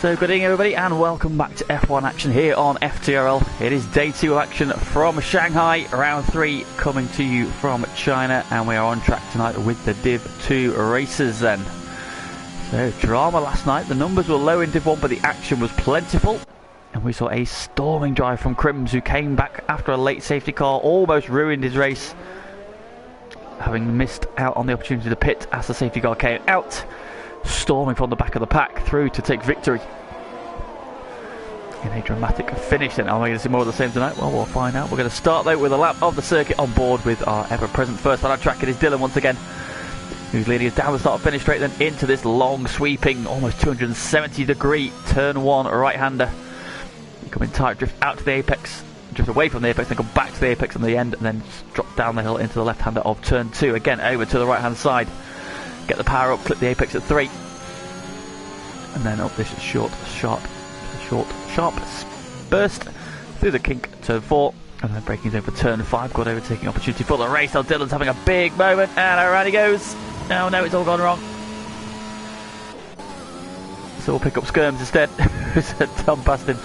So good evening everybody and welcome back to F1 action here on FTRL. It is day 2 of action from Shanghai, round 3 coming to you from China, and we are on track tonight with the Div 2 races then. So drama last night, the numbers were low in Div 1 but the action was plentiful, and we saw a storming drive from Crims, who came back after a late safety car, almost ruined his race, having missed out on the opportunity to pit as the safety car came out, storming from the back of the pack through to take victory in a dramatic finish. Then are we going to see more of the same tonight? Well, we'll find out. We're going to start though with a lap of the circuit on board with our ever-present first on our track. It is Dylan once again, who's leading us down the start finish straight, then into this long sweeping almost 270 degree turn 1 right-hander. You come in tight, drift out to the apex, drift away from the apex, then come back to the apex on the end, and then drop down the hill into the left-hander of turn 2, again over to the right-hand side. Get the power up, clip the apex at 3, and then up this short burst through the kink, turn 4, and then braking over turn 5. Got overtaking opportunity for the race. Oh, Dylan's having a big moment, and around he goes. Oh no, it's all gone wrong. So we'll pick up Skirms instead, who's done past him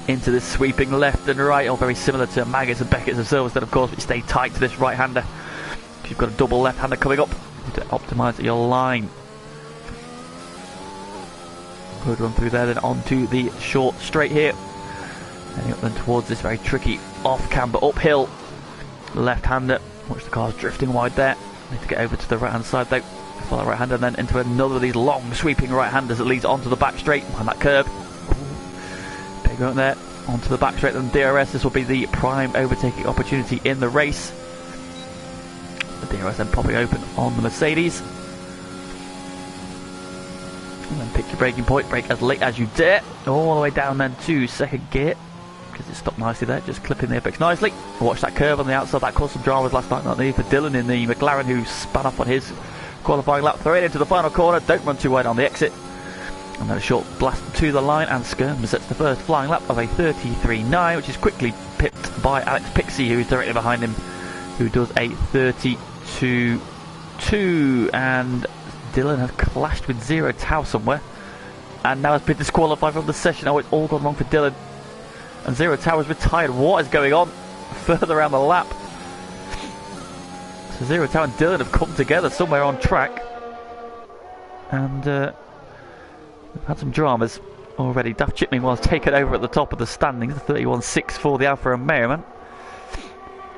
into this sweeping left and right, all very similar to Maggots and Beckett's of Silverstone, of course, but you stay tight to this right-hander. If you've got a double left-hander coming up, to optimise your line. Good run through there, then onto the short straight here, heading up then towards this very tricky off-camber uphill left-hander. Watch the cars drifting wide there. Need to get over to the right-hand side though, follow the right-hander, and then into another of these long sweeping right-handers that leads onto the back straight behind that curb. Big run there onto the back straight, then DRS. This will be the prime overtaking opportunity in the race. The DRS then popping open on the Mercedes, and then pick your braking point, brake as late as you dare, all the way down then to second gear, because it stopped nicely there, just clipping the apex nicely. Watch that curve on the outside, that caused some dramas last night, not only for Dylan in the McLaren, who spun off on his qualifying lap, throw it into the final corner, don't run too wide on the exit, and then a short blast to the line, and Skirms sets the first flying lap of a 33.9, which is quickly pipped by Alex Pixie, who is directly behind him, who does a 32.2, and Dylan has clashed with Zero Tau somewhere and now has been disqualified from the session. Oh, it's all gone wrong for Dylan, and Zero Tau has retired. What is going on further around the lap? So Zero Tau and Dylan have come together somewhere on track, and we've had some dramas already. Daft Chipming was taken over at the top of the standings, 31.6 for the Alfa Romeo man.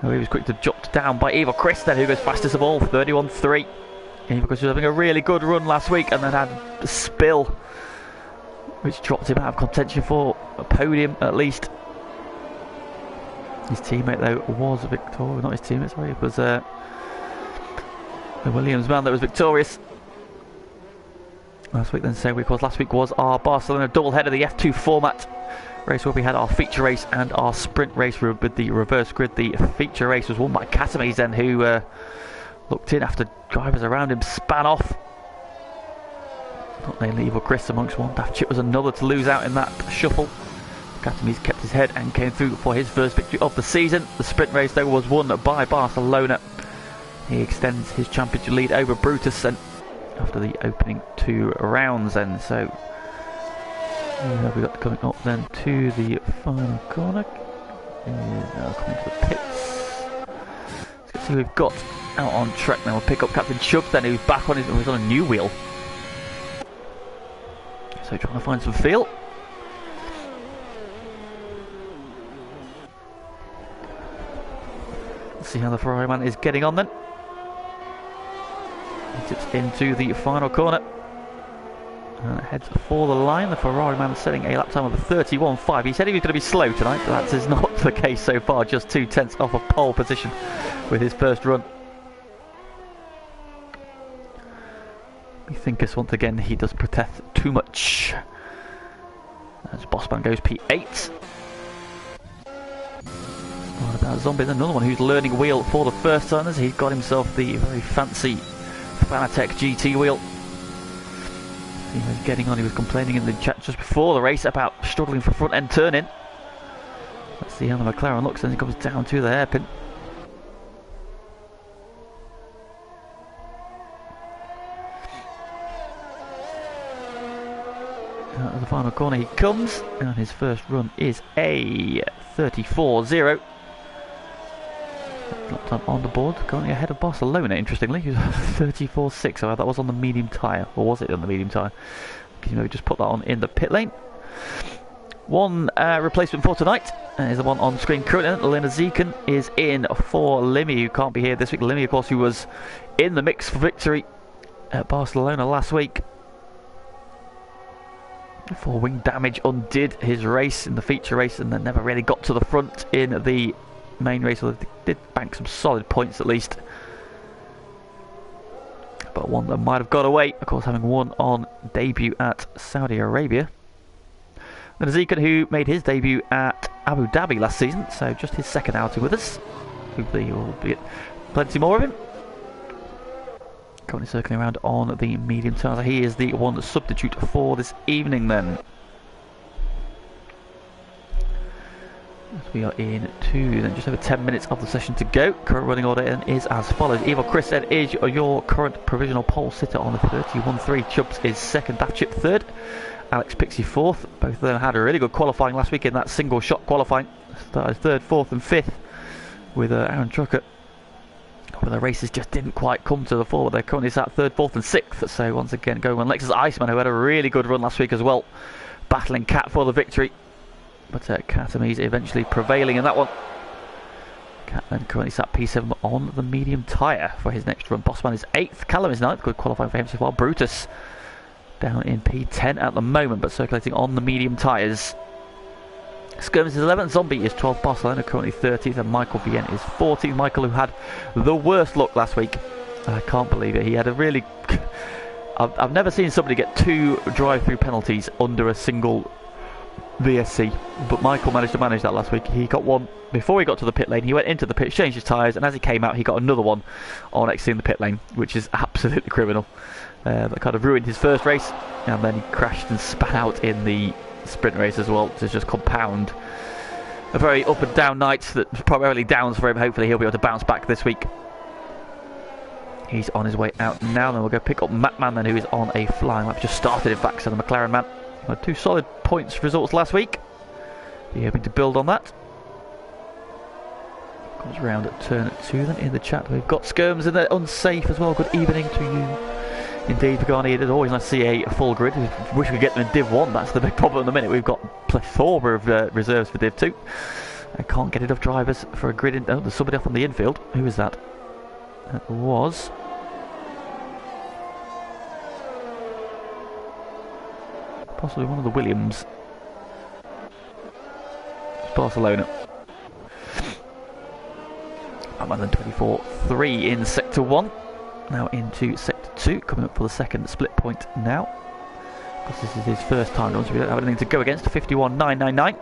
He was quick to dropped down by Evil Chris then, who goes fastest of all, 31.3. Evil Chris was having a really good run last week and then had a spill which dropped him out of contention for a podium at least. His teammate though was victorious, not his teammate, sorry, it was the Williams man that was victorious last week then. So of course last week was our Barcelona doubleheader, the F2 format race, where we had our feature race and our sprint race with the reverse grid. The feature race was won by Katames then, who looked in after drivers around him span off. Not namely Evil Chris amongst one. Daft Chip was another to lose out in that shuffle. Katames kept his head and came through for his first victory of the season. The sprint race though was won by Barcelona. He extends his championship lead over Brutus and after the opening 2 rounds then. So we got coming up then to the final corner. Now coming to the pits. Let's see who we've got out on track now. We'll pick up Captain Chubbs then, who's back on he's on a new wheel. So trying to find some feel. Let's see how the Ferrari man is getting on then. He tips into the final corner and heads for the line. The Ferrari man setting a lap time of 31.5. He said he was going to be slow tonight, but that is not the case so far. Just 2/10 off of pole position with his first run. We think us once again he does protest too much. As Bossman goes P8. What about Zombie? Another one who's learning wheel for the first time. As he's got himself the very fancy Fanatec GT wheel. He was getting on, he was complaining in the chat just before the race about struggling for front end turning. Let's see how the McLaren looks, and he comes down to the hairpin. Out of the final corner he comes, and his first run is a 34.0. Time on the board, currently ahead of Barcelona, interestingly, who's 34.6. So that was on the medium tyre, or was it on the medium tyre? Can you maybe just put that on in the pit lane? One replacement for tonight is the one on screen currently. Lena Zeeken is in for Limmy, who can't be here this week. Limmy, of course, who was in the mix for victory at Barcelona last week. For wing damage undid his race in the feature race, and then never really got to the front in the main race, although they did bank some solid points at least. But one that might have got away, of course, having won on debut at Saudi Arabia. Then Zeeken, who made his debut at Abu Dhabi last season, so just his second outing with us. Hopefully we'll get plenty more of him. Currently circling around on the medium tyre. He is the one substitute for this evening then. As we are into then just over 10 minutes of the session to go. Current running order is as follows. Evil Chris then is your current provisional pole sitter on the 31.3. Chubbs is second, Daft Chip third, Alex Pixie fourth. Both of them had a really good qualifying last week in that single shot qualifying. Started third, fourth and fifth with Aaron Trucker. But the races just didn't quite come to the fore. They're currently sat third, fourth and sixth. So once again going on Lexus Iceman, who had a really good run last week as well, battling Cat for the victory. But Katame's eventually prevailing in that one. Cat then currently sat P7 on the medium tyre for his next run. Bossman is 8th, Callum is 9th, good qualifying for him so far. Brutus down in P10 at the moment, but circulating on the medium tyres. Skirmish is 11th, Zombie is 12th, Barcelona currently 30th, and Michael Vienne is 14th. Michael, who had the worst luck last week. I can't believe it. He had a really... I've never seen somebody get 2 drive-through penalties under a single VSC, but Michael managed to manage that last week. He got one before he got to the pit lane. He went into the pit, changed his tyres, and as he came out he got another one on exiting the pit lane, which is absolutely criminal. That kind of ruined his first race, and then he crashed and spat out in the sprint race as well to just compound a very up and down night that primarily downs for him. Hopefully he'll be able to bounce back this week. He's on his way out now. Then we'll go pick up Mattman then, who is on a flying lap. Just started in fact, so the McLaren man had 2 solid points results last week. Be hoping to build on that. Comes round at turn 2 then in the chat. We've got Skirms in there, unsafe as well. Good evening to you. Indeed, Pagani, it is always nice to see a full grid. We wish we could get them in Div 1, that's the big problem at the minute. We've got plethora of reserves for Div 2. I can't get enough drivers for a grid. Oh, there's somebody off on the infield. Who is that? That was... possibly one of the Williams. It's Barcelona. I'm on 24.3 in Sector 1. Now into Sector 2, coming up for the second split point now. Because this is his first time run, so we don't have anything to go against. 51.999.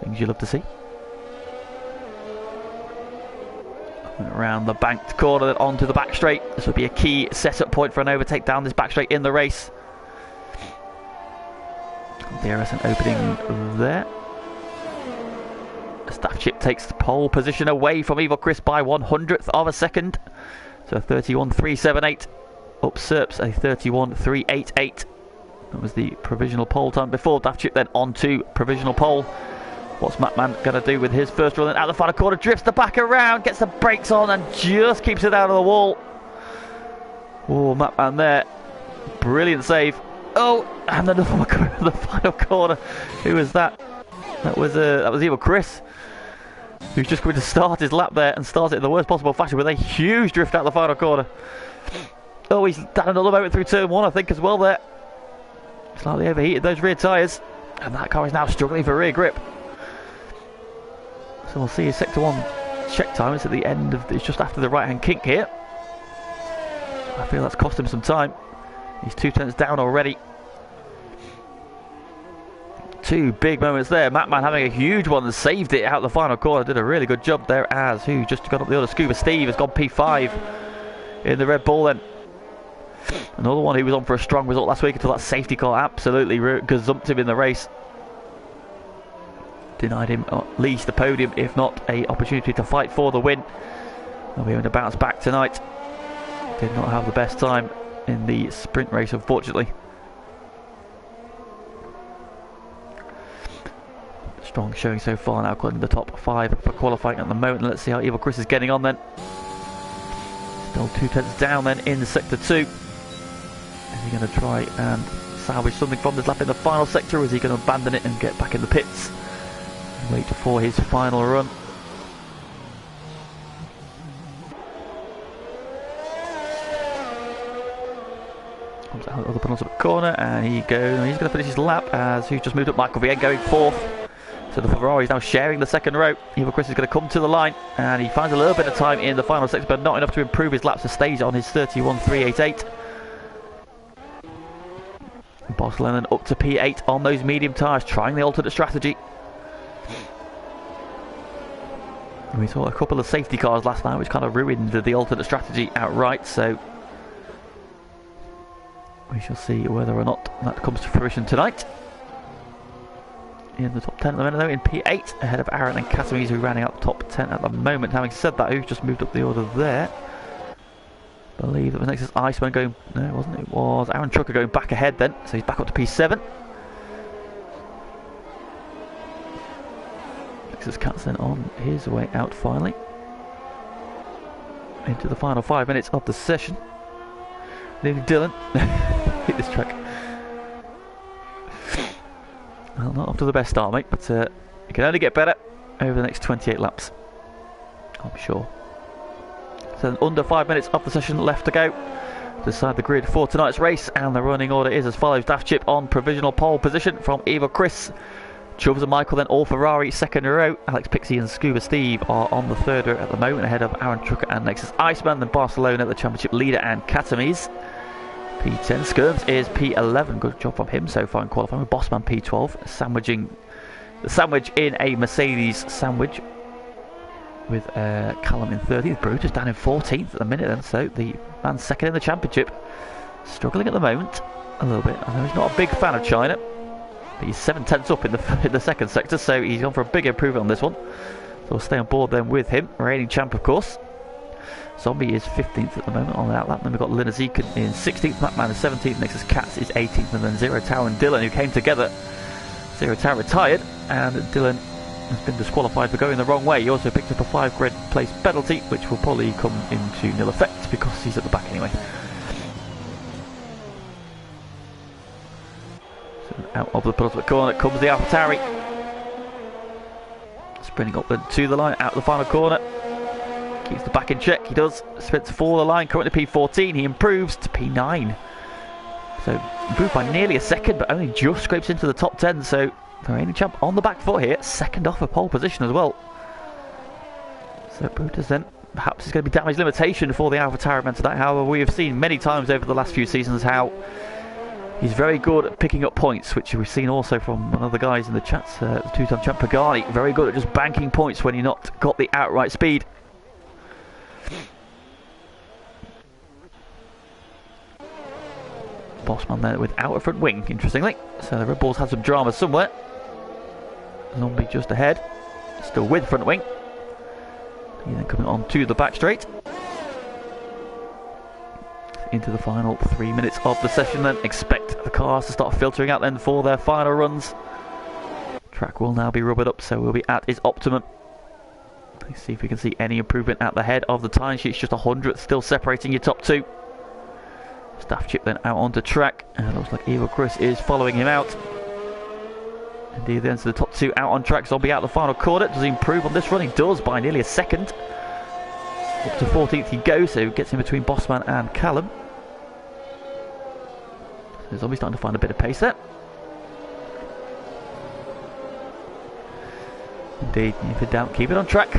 Things you love to see. Coming around the banked corner, then onto the back straight. This will be a key setup point for an overtake down this back straight in the race. DRS an opening there. Staff Chip takes the pole position away from Evil Chris by 1/100th of a second. So 31.378. Up Serps a 31.388. That was the provisional pole time before. Daft Chip then on to provisional pole. What's Mattman going to do with his first run? Out the final corner, drifts the back around, gets the brakes on and just keeps it out of the wall. Oh, Mattman there. Brilliant save. Oh, and the final corner. Who was that? That was Evil Chris, who's just going to start his lap there and start it in the worst possible fashion with a huge drift out the final corner. Oh, he's done another moment through turn 1, I think, as well there. Slightly overheated those rear tyres, and that car is now struggling for rear grip. So we'll see his Sector 1 check time. It's at the end of, it's just after the right hand kink here. I feel that's cost him some time. He's 2 turns down already. 2 big moments there. Mattman having a huge one and saved it out the final corner. Did a really good job there, as who just got up the other. Scuba Steve has gone P5 in the Red Bull then. Another one who was on for a strong result last week until that safety car absolutely gazumped him in the race. Denied him at least the podium, if not a opportunity to fight for the win. They'll be able to bounce back tonight. Did not have the best time in the sprint race, unfortunately. Strong showing so far now, got in the top 5 for qualifying at the moment. Let's see how Evil Chris is getting on then. Still 2 tenths down then in sector 2. Is he going to try and salvage something from this lap in the final sector, or is he going to abandon it and get back in the pits and wait for his final run? Comes out of the penultimate corner and he goes. He's going to finish his lap as who's just moved up. Michael Vien going 4th. So the Ferrari is now sharing the second row. Evil Chris is going to come to the line and he finds a little bit of time in the final sector, but not enough to improve his laps, to stays on his 31.388. Barcelona up to P8 on those medium tyres, trying the alternate strategy. And we saw a couple of safety cars last night which kind of ruined the alternate strategy outright, so we shall see whether or not that comes to fruition tonight. In the top 10 at the minute though, in P8, ahead of Aaron and Catamese, who are rounding out the top 10 at the moment. Having said that, who's just moved up the order there? I believe that was next is Iceman going... No, it wasn't. It was Aaron Trucker going back ahead then, so he's back up to P7. Next is Katzen on his way out finally. Into the final 5 minutes of the session. Leaving Dylan. Hit this track. Well, not off to the best start, mate, but it can only get better over the next 28 laps, I'm sure. So under 5 minutes of the session left to go to decide the grid for tonight's race, and the running order is as follows. Daft Chip on provisional pole position from Evil Chris. Chubbs and Michael then all Ferrari second row. Alex Pixie and Scuba Steve are on the third row at the moment, ahead of Aaron Trucker and Nexus Iceman. Then Barcelona, the championship leader, and Catamese. P10. Skirms is P11. Good job from him so far in qualifying, with Bossman P12. Sandwiching the sandwich in a Mercedes sandwich with Callum in 13th. Brutus down in 14th at the minute then, so the man second in the championship. Struggling at the moment a little bit. I know he's not a big fan of China, but he's 7 tenths up in the second sector, so he's gone for a big improvement on this one. So we'll stay on board then with him. Reigning champ, of course. Zombie is 15th at the moment on that lap. Then we've got Lina Zekin in 16th, Mapman is 17th, Nexus Cats is 18th, and then Zero Tower and Dylan, who came together. Zero Tower retired, and Dylan has been disqualified for going the wrong way. He also picked up a 5 grid place penalty, which will probably come into nil effect because he's at the back anyway. So out of the penultimate corner comes the AlphaTauri. Sprinting up then to the line, out of the final corner. Keeps the back in check, he does. Sprints for the line, currently P14, he improves to P9. So improved by nearly a second, but only just scrapes into the top 10, so the reigning champ on the back foot here, second off a pole position as well. So Brutus then, perhaps it's going to be damage limitation for the AlphaTauri event tonight. However, we have seen many times over the last few seasons how he's very good at picking up points, which we've seen also from one of the guys in the chats, the two-time champ Pagani. Very good at just banking points when you're not got the outright speed. Bossman there without a front wing, interestingly. So the Red Bulls had some drama somewhere. Zombie just ahead, still with front wing. He then coming on to the back straight. Into the final 3 minutes of the session then. Expect the cars to start filtering out then for their final runs. Track will now be rubbered up, so we'll be at its optimum. Let's see if we can see any improvement at the head of the time sheet. It's just 100th still separating your top 2. Staff Chip then out onto track, and it looks like Evil Chris is following him out. Indeed, then to the top 2 out on track. Zombie out the final corner. Does he improve on this run? He does by nearly a second. Up to 14th he goes, so gets in between Bossman and Callum. So Zombie's starting to find a bit of pace there. Indeed, if in doubt, keep it on track.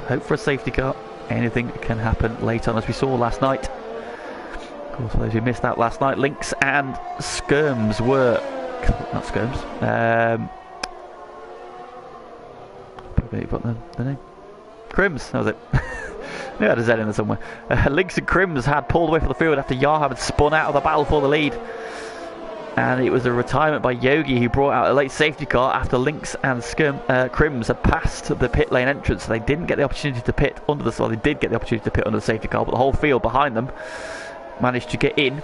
Hope for a safety car. Anything can happen late on, as we saw last night. Of course, for those who missed out last night, Lynx and Skirms were... Not Skirms. Probably got the name. Crims, that was it. I had a Z in there somewhere. Lynx and Crims had pulled away from the field after Yahab had spun out of the battle for the lead. And it was a retirement by Yogi who brought out a late safety car after Lynx and Crims had passed the pit lane entrance. They didn't get the opportunity to pit under the... Well, they did get the opportunity to pit under the safety car, but the whole field behind them managed to get in.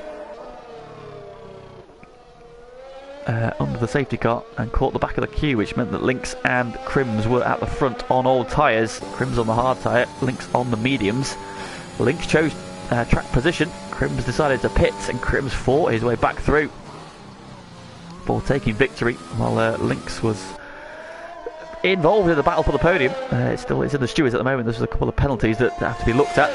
under the safety car and caught the back of the queue, which meant that Lynx and Crims were at the front on all tyres. Crims on the hard tyre, Lynx on the mediums. Lynx chose track position. Crims decided to pit, and Crims fought his way back through for taking victory, while Lynx was involved in the battle for the podium. It's in the stewards at the moment. There's a couple of penalties that have to be looked at.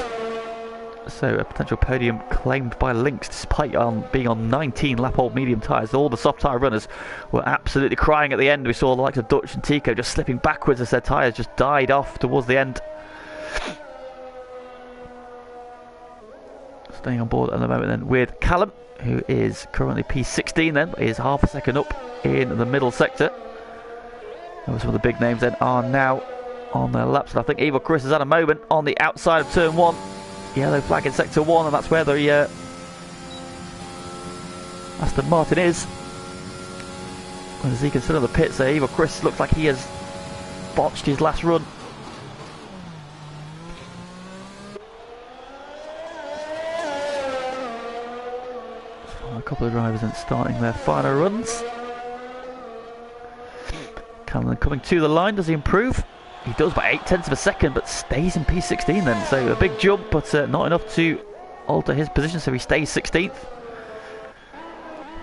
So a potential podium claimed by Lynx, despite being on 19 lap-old medium tyres. All the soft tyre runners were absolutely crying at the end. We saw the likes of Dutch and Tico just slipping backwards as their tyres just died off towards the end. Staying on board at the moment then with Callum, who is currently P16 then, but is half a second up in the middle sector. And some of the big names then are now on their laps. And I think Evil Chris has had a moment on the outside of turn 1. Yellow flag in sector 1, and that's where the Aston Martin is. As he can sit on the pits there, Evil Chris looks like he has botched his last run. A couple of drivers then starting their final runs. Cameron coming to the line, does he improve? He does by 0.8 of a second, but stays in P16 then. So a big jump, but not enough to alter his position, so he stays 16th.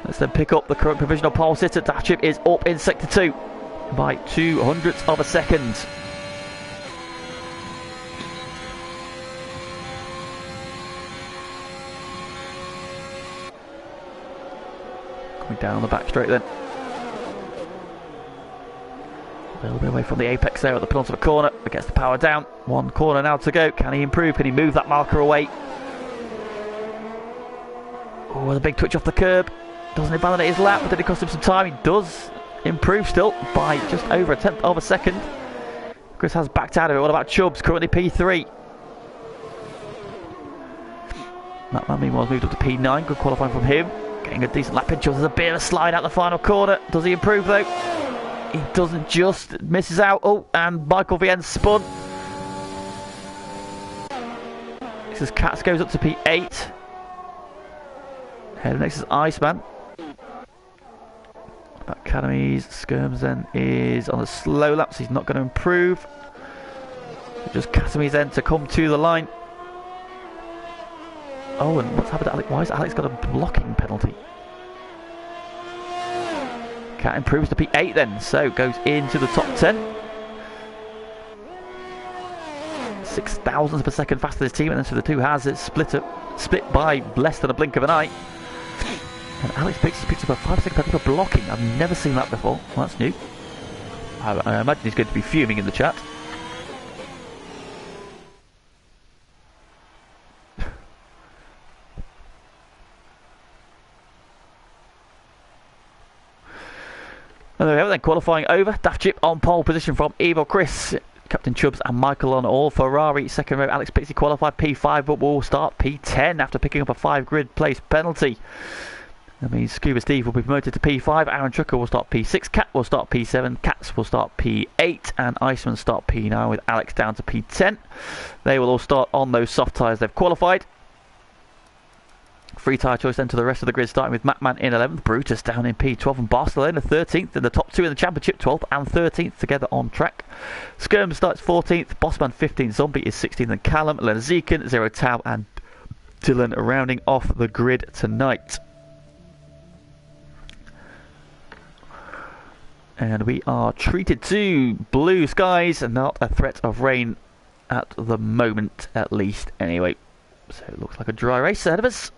Let's then pick up the current provisional pole sitter. Dachip is up in sector 2 by 0.02 of a second. Coming down the back straight then. A little bit away from the apex there at the penultimate corner, but gets the power down. One corner now to go. Can he improve? Can he move that marker away? Oh, the big twitch off the curb. Doesn't invalidate his lap, but did it cost him some time? He does improve still by just over 0.1 of a second. Chris has backed out of it. What about Chubbs? Currently P3. That man meanwhile moved up to P9. Good qualifying from him. Getting a decent lap in. Chubbs has a bit of a slide out the final corner. Does he improve though? He doesn't, just misses out. Oh, and Michael Vien spun. This is Katz goes up to P8. Head next is Iceman. Academies, Skirms then is on a slow lap, so he's not going to improve. So just Catamese then to come to the line. Oh, and what's happened to Alex? Why has Alex got a blocking penalty? Cat improves to P8 then, so goes into the top 10. 0.006 of a second faster than his team, and then so the two has it split by less than a blink of an eye. And Alex picks up a 5-second penalty for blocking. I've never seen that before. Well, that's new. I imagine he's going to be fuming in the chat. And there we have it then, qualifying over. Daft Chip on pole position from Evil Chris. Captain Chubbs and Michael on all. Ferrari second row. Alex Pixie qualified P5, but will start P10 after picking up a 5 grid place penalty. That means Scuba Steve will be promoted to P5. Aaron Trucker will start P6. Cat will start P7. Cats will start P8. And Iceman start P9 with Alex down to P10. They will all start on those soft tyres they've qualified. Free tyre choice then to the rest of the grid, starting with Matman in 11th, Brutus down in P12 and Barcelona 13th, and the top two in the championship 12th and 13th together on track. Skirm starts 14th, Bossman 15th, Zombie is 16th, and Callum, Lenziken, Zero Tau and Dylan rounding off the grid tonight. And we are treated to blue skies and not a threat of rain at the moment, at least anyway. So it looks like a dry race ahead of us.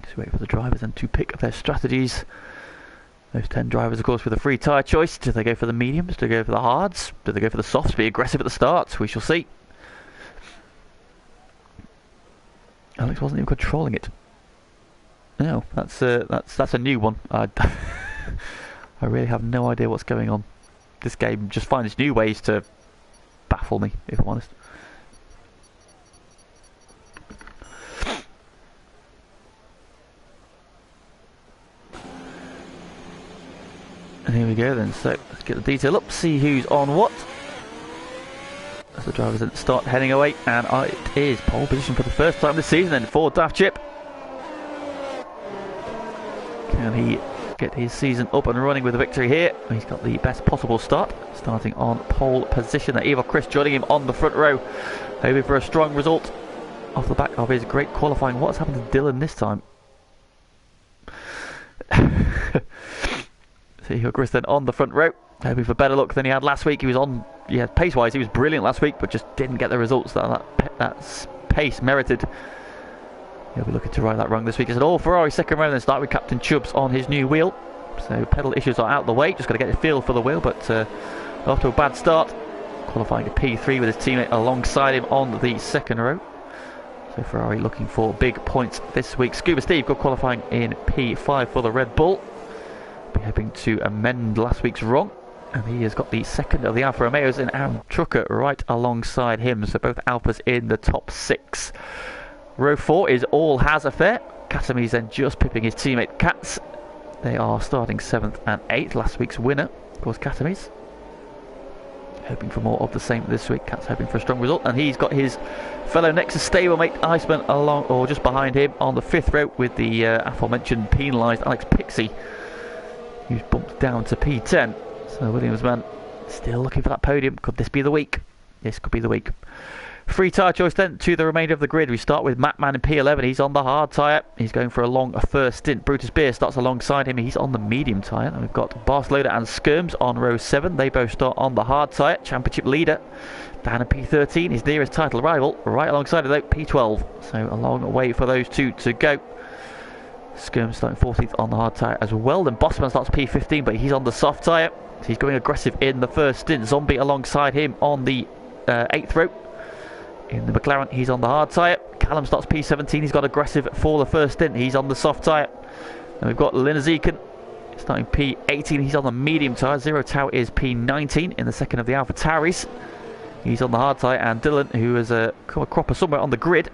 Just wait for the drivers then to pick their strategies. Those 10 drivers, of course, with a free tyre choice. Do they go for the mediums? Do they go for the hards? Do they go for the softs? Be aggressive at the start? We shall see. Alex wasn't even controlling it. No, that's a new one. I really have no idea what's going on. This game just finds new ways to baffle me, if I'm honest. And here we go then, so let's get the detail up, see who's on what. As the drivers then start heading away, and it is pole position for the first time this season then for Daft Chip. Can he get his season up and running with a victory here? He's got the best possible start, starting on pole position. Evil Chris joining him on the front row, hoping for a strong result off the back of his great qualifying. What's happened to Dylan this time? So Evil Chris then on the front row, hoping for better luck than he had last week. He was on, yeah, pace-wise, he was brilliant last week, but just didn't get the results that pace merited. He'll be looking to right that wrong this week. It's an all-Ferrari second round, then start with Captain Chubbs on his new wheel. So pedal issues are out the way, just got to get a feel for the wheel, but after a bad start, qualifying a P3 with his teammate alongside him on the second row. So Ferrari looking for big points this week. Scuba Steve got qualifying in P5 for the Red Bull. Be hoping to amend last week's wrong. And he has got the second of the Alfa Romeos and Aaron Trucker right alongside him. So both Alphas in the top 6. Row 4 is all has affair. Katami's then just pipping his teammate Katz. They are starting 7th and 8th. Last week's winner, of course, Katami's. Hoping for more of the same this week. Katz hoping for a strong result. And he's got his fellow Nexus stablemate Iceman along, or just behind him on the 5th row with the aforementioned penalised Alex Pixie, who's bumped down to P10. So Williams man still looking for that podium. Could this be the week? This could be the week. Free tyre choice then to the remainder of the grid. We start with Mattman in P11. He's on the hard tyre. He's going for a long first stint. Brutus Beer starts alongside him. He's on the medium tyre. And we've got Barcelona and Skirms on row 7. They both start on the hard tyre. Championship leader down in P13. His nearest title rival right alongside of though, P12. So a long way for those two to go. Skirms starting 14th on the hard tyre as well. Then Bossman starts P15, but he's on the soft tyre. So he's going aggressive in the first stint. Zombie alongside him on the 8th row. In the McLaren, he's on the hard tyre. Callum starts P17. He's got aggressive for the first stint. He's on the soft tyre. And we've got Linezekin starting P18. He's on the medium tyre. Zero Tau is P19 in the second of the Alpha Tauris. He's on the hard tyre. And Dylan, who has come a cropper somewhere on the grid,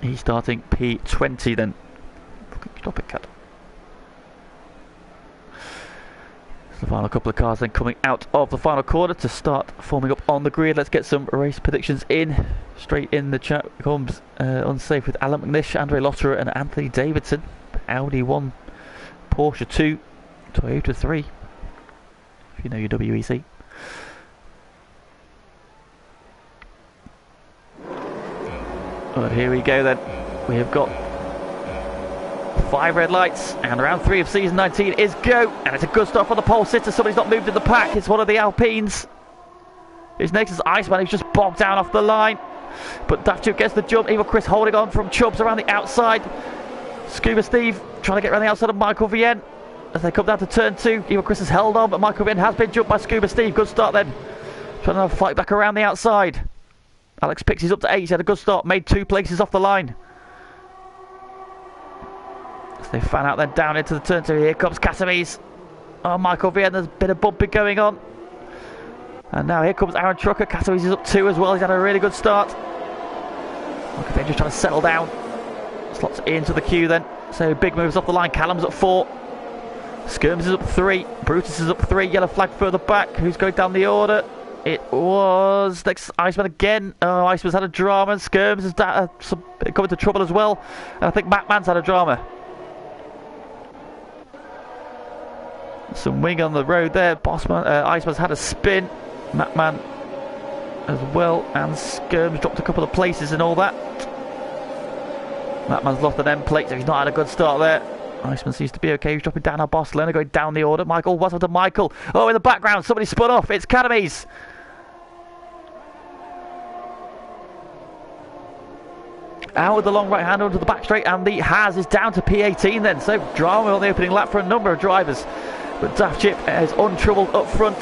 he's starting P20 then. Stop it, cat. The final couple of cars then coming out of the final quarter to start forming up on the grid. Let's get some race predictions in. Straight in the chat comes Unsafe with Alan McNish, Andre Lotterer and Anthony Davidson. Audi 1, Porsche 2, Toyota 3, if you know your WEC. But here we go then. We have got 5 red lights, and round 3 of season 19 is go, and it's a good start for the pole sitter. Somebody's not moved in the pack. It's one of the Alpines. It's Nexus Iceman who's just bogged down off the line, but Daft Chip gets the jump. Evil Chris holding on from Chubbs around the outside. Scuba Steve trying to get around the outside of Michael Vienne as they come down to turn 2. Evil Chris has held on, but Michael Vienne has been jumped by Scuba Steve. Good start then, trying to fight back around the outside. Alex Pixie's up to 8. He's had a good start, made 2 places off the line. They fan out then down into the turn 2. Here comes Casamies. Oh, Michael Vienne, there's a bit of bumping going on. And now here comes Aaron Trucker. Casamies is up 2 as well. He's had a really good start. Michael Vienne just trying to settle down. Slots into the queue then. So big moves off the line. Callum's up 4. Skirms is up 3. Brutus is up 3. Yellow flag further back. Who's going down the order? It was next Iceman again. Oh, Iceman's had a drama. Skirms has come into trouble as well. And I think Mattman's had a drama. Some wing on the road there. Bossman, Iceman's had a spin. Mattman as well, and Skirms dropped a couple of places and all that. Mattman's lost an end plate, so he's not had a good start there. Iceman seems to be okay. He's dropping down. Our Barcelona going down the order. Michael, what's up to Michael? Oh, in the background, somebody spun off. It's Canamies. Out with the long right hand onto the back straight, and the Haas is down to P18 then. So drama on the opening lap for a number of drivers. But Daft Chip is untroubled up front.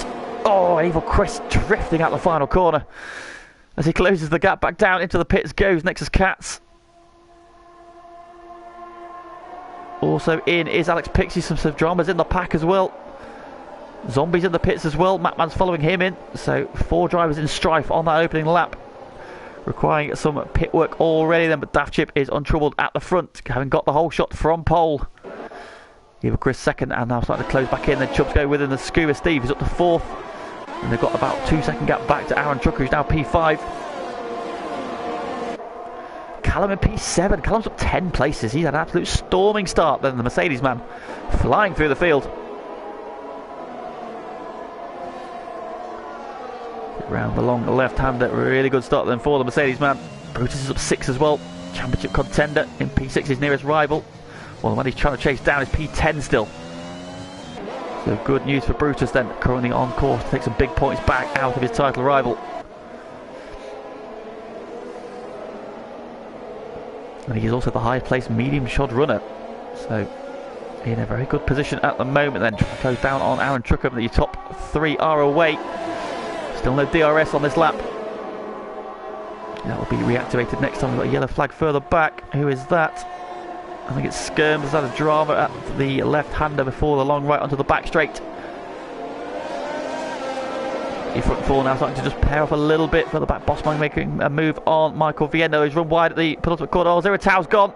Oh, Evil Chris drifting out the final corner. As he closes the gap back down into the pits goes Nexus Cats. Also in is Alex Pixie. Some dramas in the pack as well. Zombies in the pits as well. Mattman's following him in. So 4 drivers in strife on that opening lap, requiring some pit work already then. But Daft Chip is untroubled at the front, having got the whole shot from pole. Evil Chris second, and now starting to close back in. Then Chubbs go within the Scuba Steve. He's up to 4th. And they've got about 2-second gap back to Aaron Trucker, who's now P5. Callum in P7. Callum's up 10 places. He's had an absolute storming start. Then the Mercedes man flying through the field. Round the long left-hander. Really good start then for the Mercedes man. Brutus is up 6 as well. Championship contender in P6, his nearest rival. Well, the one he's trying to chase down is P10 still. So good news for Brutus then. Currently on course to take some big points back out of his title rival. And he's also the highest placed medium shod runner. So in a very good position at the moment then. Close down on Aaron Truckham. The top 3 are away. Still no DRS on this lap. That will be reactivated next time. We've got a yellow flag further back. Who is that? I think it's Skirms. Has had a drama at the left-hander before the long right onto the back straight. The front four now starting to just pair off a little bit for the back. Bossman making a move on Michael Viendo. He's run wide at the penultimate corner. Oh, Zerotao's gone.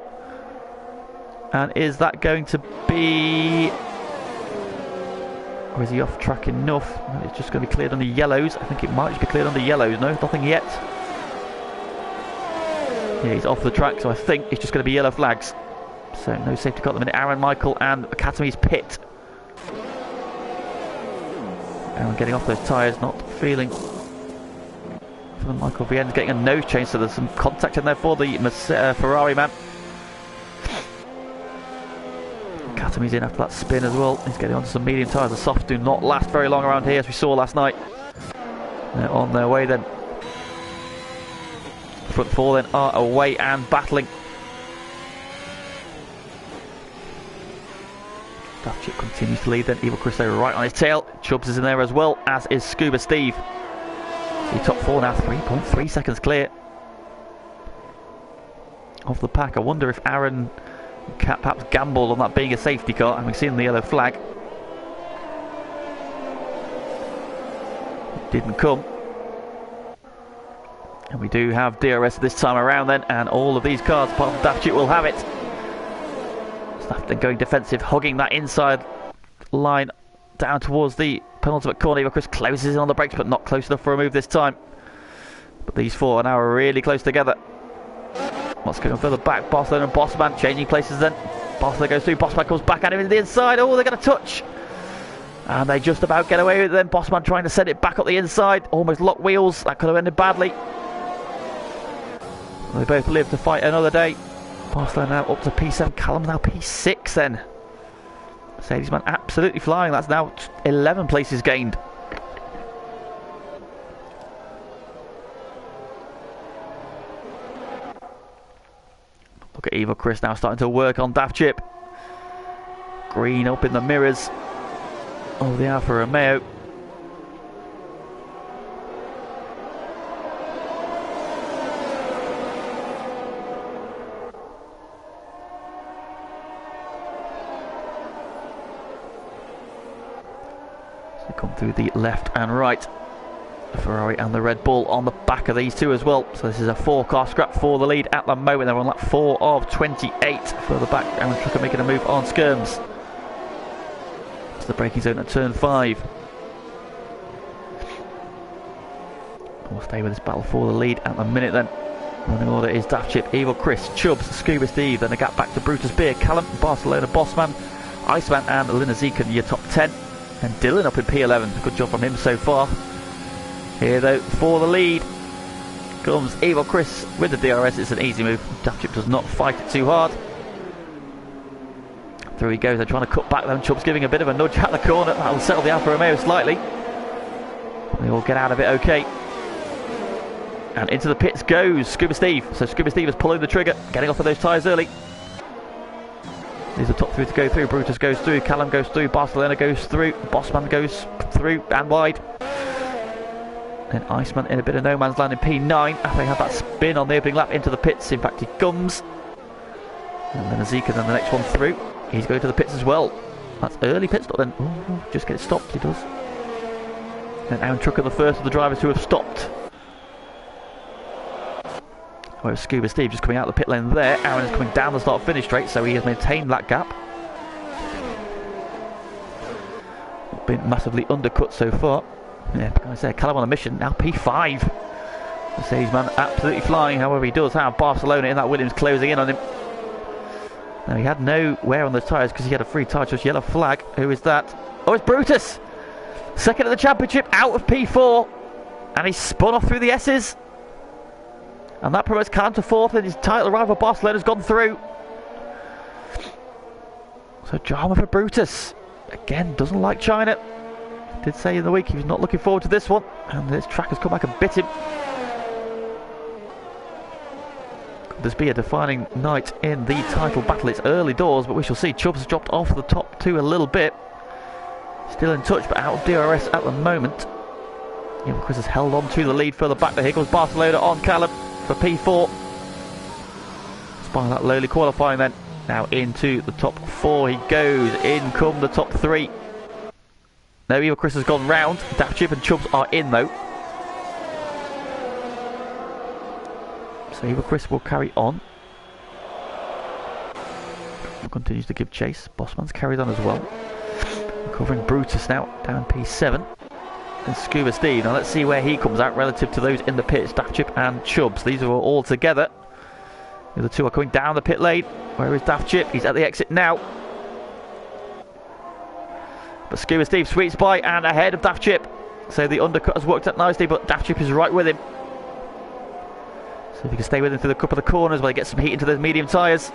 And is that going to be... or is he off track enough? It's just going to be cleared on the yellows. I think it might just be cleared on the yellows. No, nothing yet. Yeah, he's off the track, so I think it's just going to be yellow flags. So no safety car at the minute. Aaron, Michael and Academy's pit. Aaron getting off those tyres, not feeling for Michael Vienna's getting a nose change, so there's some contact in there for the Ferrari man. Academy's in after that spin as well. He's getting onto some medium tyres. The softs do not last very long around here, as we saw last night. They're on their way then. The front four then are away and battling. Daft Chip continues to lead then. Evil Chris right on his tail. Chubbs is in there as well, as is Scuba Steve. The top 4 now 3.3 seconds clear of the pack. I wonder if Aaron perhaps gambled on that being a safety car, having seen the yellow flag. It didn't come. And we do have DRS this time around then, and all of these cars apart from Daft Chip will have it. Then going defensive, hugging that inside line down towards the penultimate corner. Evil Chris closes in on the brakes, but not close enough for a move this time. But these four are now really close together. What's going on further back? Barcelona and Bossman changing places then. Barcelona goes through, Bossman comes back at him into the inside. Oh, they're going to touch. And they just about get away with it then. Bossman trying to send it back up the inside. Almost locked wheels. That could have ended badly. They both live to fight another day. Barcelona now up to P7. Callum now P6 then. Mercedes man absolutely flying. That's now 11 places gained. Look at Evil Chris now starting to work on Daft Chip. Green up in the mirrors of the Alfa Romeo. So come through the left and right. The Ferrari and the Red Bull on the back of these two as well. So this is a 4-car scrap for the lead at the moment. They're on lap 4 of 28. Further back, Aaron Trucker making a move on Skirms. To the braking zone at turn 5. We'll stay with this battle for the lead at the minute then. Running order is Daft Chip, Evil Chris, Chubbs, Scuba Steve, then a gap back to Brutus Beer, Callum, Barcelona Bossman, Iceman and Lina Zeke in your top 10. And Dylan up in P11. Good job from him so far. Here though, for the lead comes Evil Chris with the DRS. It's an easy move. Daft Chip does not fight it too hard. Through he goes. They're trying to cut back then. Chubb's giving a bit of a nudge at the corner. That will settle the Alfa Romeo slightly. They all get out of it okay. And into the pits goes Scuba Steve. So Scuba Steve is pulling the trigger, getting off of those tyres early. These are top 3 to go through. Brutus goes through, Callum goes through, Barcelona goes through, Bossman goes through and wide. Then Iceman in a bit of no man's land in P9 after he had that spin on the opening lap into the pits. In fact, he comes. And then Azika, then the next one through. He's going to the pits as well. That's early pit stop then. Ooh, just get it stopped, he does. And Aaron Trucker, the first of the drivers who have stopped. Whereas Scuba Steve just coming out of the pit lane there. Aaron is coming down the start-finish straight, so he has maintained that gap. Not been massively undercut so far. Yeah, like I say, Callum on a mission, now P5. Mercedes-man absolutely flying, however he does have Barcelona in that Williams closing in on him. Now he had no wear on the tyres because he had a free tyre, just yellow flag. Who is that? Oh, it's Brutus! Second of the championship, out of P4. And he's spun off through the S's. And that promotes Callum to fourth, and his title rival Barcelona's gone through. So drama for Brutus. Again, doesn't like China. Did say in the week he was not looking forward to this one. And this track has come back and bit him. Could this be a defining night in the title battle? It's early doors, but we shall see. Chubbs has dropped off the top two a little bit. Still in touch, but out of DRS at the moment. Even Chris has held on to the lead further back. There, here goes Barcelona on Callum for P4. Despite that lowly qualifying then. Now into the top four he goes. In come the top three. No, Eva Chris has gone round. Daft Chip and Chubbs are in though. So Eva Chris will carry on. Continues to give chase. Bossman's carried on as well. Covering Brutus now, down P7. And Scuba Steve. Now let's see where he comes out relative to those in the pits. Daft Chip and Chubbs. These are all together. The other two are coming down the pit lane. Where is Daft Chip? He's at the exit now. But Scuba Steve sweeps by and ahead of Daft Chip. So the undercut has worked out nicely, but Daft Chip is right with him. So if he can stay with him through the couple of the corners while he gets some heat into those medium tyres.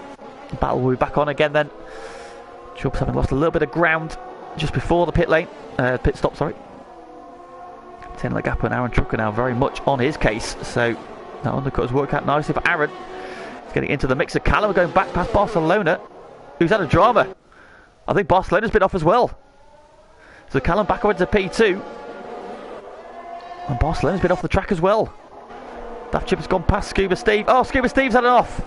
The battle will be back on again then. Chubbs having lost a little bit of ground just before the pit stop, sorry. 10 leg gap, and Aaron Trucker now very much on his case. So that undercut has worked out nicely for Aaron. He's getting into the mix of Callum, going back past Barcelona, who's had a drama. I think Barcelona's been off as well. So Callum back over to P2. And Barcelona's been off the track as well. Daft Chip has gone past Scuba Steve. Oh, Scuba Steve's had it off.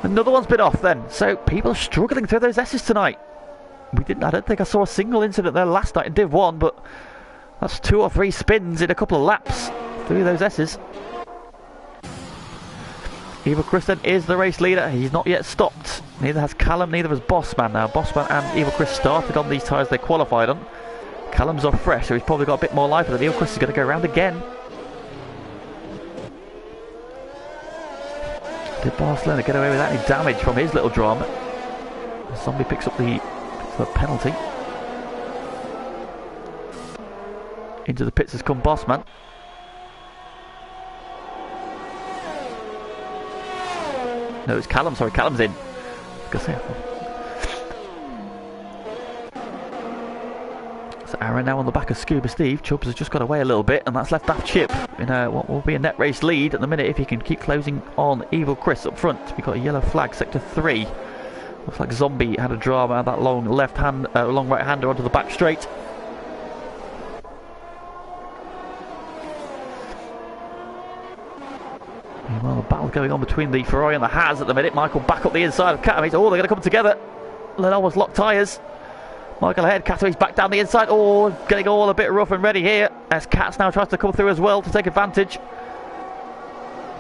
Another one's been off then. So people are struggling through those S's tonight. I don't think I saw a single incident there last night in Div 1, but that's 2 or 3 spins in a couple of laps through those S's. Eva Chris then is the race leader. He's not yet stopped. Neither has Callum, neither has Bossman. Now Bossman and Eva Chris started on these tyres they qualified on. Callum's off fresh, so he's probably got a bit more life, but Eva Chris is going to go around again. Did Barcelona get away without any damage from his little drama? Zombie picks up the penalty. Into the pits has come Bossman. No, it's Callum. Sorry, Callum's in. So Aaron now on the back of Scuba Steve. Chubbs has just got away a little bit, and that's left Daft Chip in what will be a net race lead at the minute if he can keep closing on Evil Chris up front. We've got a yellow flag, sector 3. Looks like Zombie had a drama, that long long right-hander onto the back straight. Meanwhile, the battle going on between the Ferrari and the Haas at the minute. Michael back up the inside of Katowice. Oh, they're going to come together. Lennon locked tyres. Michael ahead, Katowice back down the inside. Oh, getting all a bit rough and ready here as Katz now tries to come through as well to take advantage.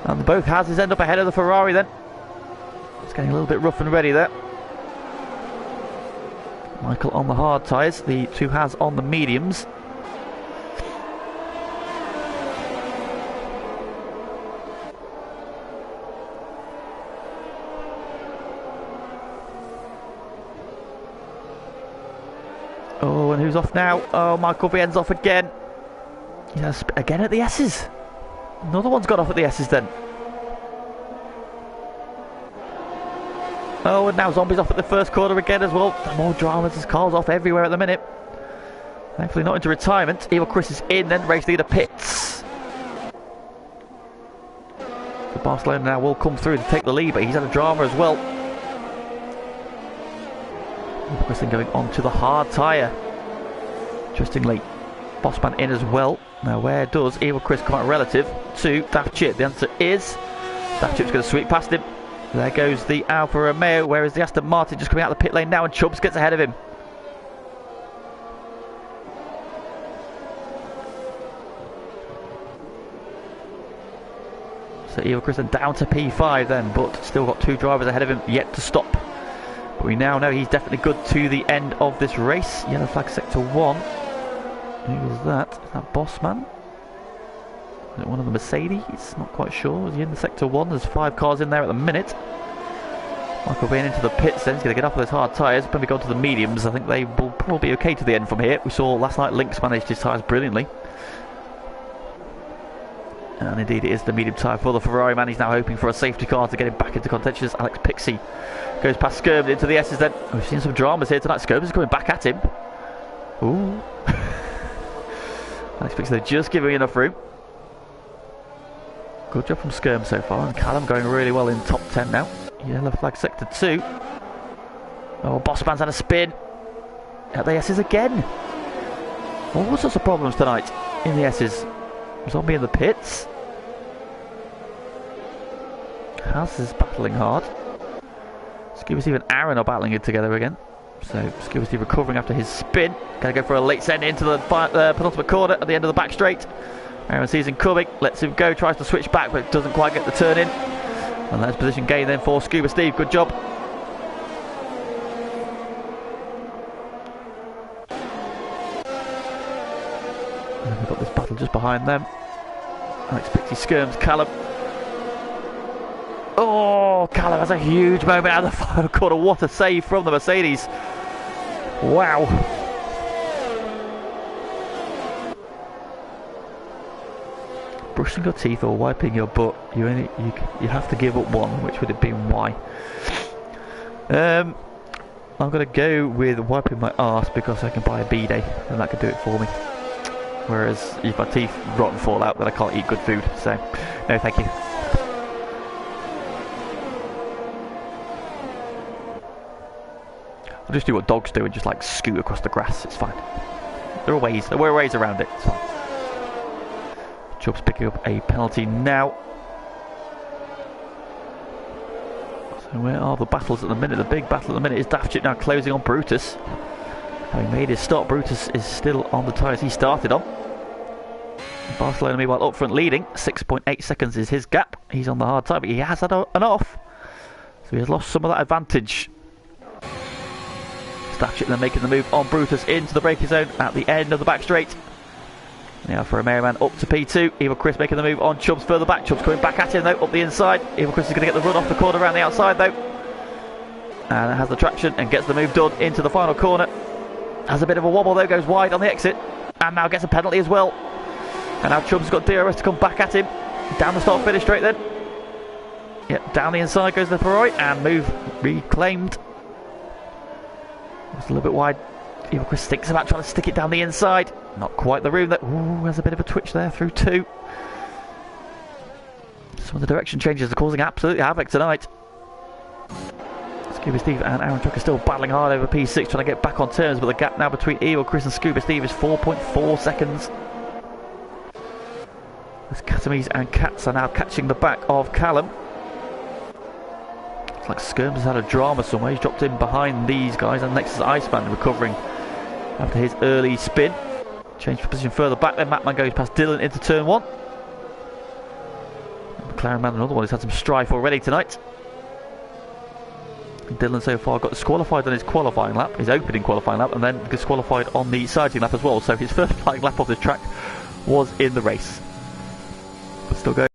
And both Haases end up ahead of the Ferrari then. It's getting a little bit rough and ready there. Michael on the hard tyres, the two Haas on the mediums. Oh, and who's off now? Oh, Michael Vienne's off again. Yes, again at the S's. Another one's got off at the S's then. Oh, and now Zombie's off at the first corner again as well. More dramas, there's cars off everywhere at the minute. Thankfully not into retirement. Evil Chris is in, then race leader pits. So Barcelona now will come through to take the lead, but he's had a drama as well. Evil Chris then going on to the hard tyre. Interestingly, Bossman in as well. Now where does Evil Chris come out relative to Daft Chip? The answer is Daft Chip's going to sweep past him. There goes the Alfa Romeo, whereas the Aston Martin just coming out of the pit lane now, and Chubbs gets ahead of him. So Evil Chris down to P5 then, but still got 2 drivers ahead of him yet to stop. But we now know he's definitely good to the end of this race. Yellow flag sector 1. Who is that? Is that Bossman? Is it one of the Mercedes? Not quite sure. Is he in the sector 1? There's 5 cars in there at the minute. Michael Bain into the pits then. He's going to get off with those hard tyres. When we go to the mediums, I think they will probably be okay to the end from here. We saw last night Lynx managed his tyres brilliantly. And indeed it is the medium tyre for the Ferrari man. He's now hoping for a safety car to get him back into contention. Alex Pixie goes past Skirby into the S's then. We've seen some dramas here tonight. Skirby's coming back at him. Ooh. Alex Pixie just giving enough room. Good job from Skirm so far. And Callum going really well in top 10 now. Yellow flag sector 2. Oh, Bossman's had a spin. At the S's again. All sorts of problems tonight in the S's. Zombie in the pits. House is battling hard. Scuba Steve and Aaron are battling it together again. So Scuba Steve recovering after his spin. Gonna go for a late send into the penultimate corner at the end of the back straight. Aaron sees him coming, lets him go, tries to switch back but doesn't quite get the turn in. And that's position gain then for Scuba Steve. Good job. And we've got this battle just behind them. Alex Pixie skirms Callum. Oh, Callum has a huge moment out of the final corner. What a save from the Mercedes. Wow. Brushing your teeth or wiping your butt, you have to give up one. Which would it be and why? I'm going to go with wiping my arse because I can buy a bidet and that could do it for me. Whereas if my teeth rot and fall out, then I can't eat good food. So, no thank you. I'll just do what dogs do and just like scoot across the grass. It's fine. There are ways around it. It's fine. Chubb's picking up a penalty now. So where are the battles at the minute? The big battle at the minute is Daft Chip now closing on Brutus. Having made his stop, Brutus is still on the tyres he started on. Barcelona meanwhile up front leading. 6.8 seconds is his gap. He's on the hard tyre, but he has had an off. So he has lost some of that advantage. Daft Chip then making the move on Brutus into the braking zone at the end of the back straight. Now for a Merriman up to P2. Evil Chris making the move on Chubbs further back. Chubbs coming back at him though, up the inside. Evil Chris is going to get the run off the corner around the outside though. And it has the traction and gets the move done into the final corner. Has a bit of a wobble though, goes wide on the exit. And now gets a penalty as well. And now Chubbs has got DRS to come back at him. Down the start finish straight then. Yep, down the inside goes the Ferrari and move reclaimed. It's a little bit wide. Evil Chris thinks about trying to stick it down the inside. Not quite the room. Ooh, there's a bit of a twitch there through 2. Some of the direction changes are causing absolute havoc tonight. Scuba Steve and Aaron Truck are still battling hard over P6, trying to get back on terms, but the gap now between Evil Chris and Scuba Steve is 4.4 seconds. As Catamies and Cats are now catching the back of Callum. It's like Skirms has had a drama somewhere. He's dropped in behind these guys, and next is Iceman recovering after his early spin. Change position further back, then Matman goes past Dylan into turn 1. McLaren man, another one who's had some strife already tonight. Dylan so far got disqualified on his qualifying lap, his opening qualifying lap, and then disqualified on the sighting lap as well. So his first flying lap off this track was in the race. But still going.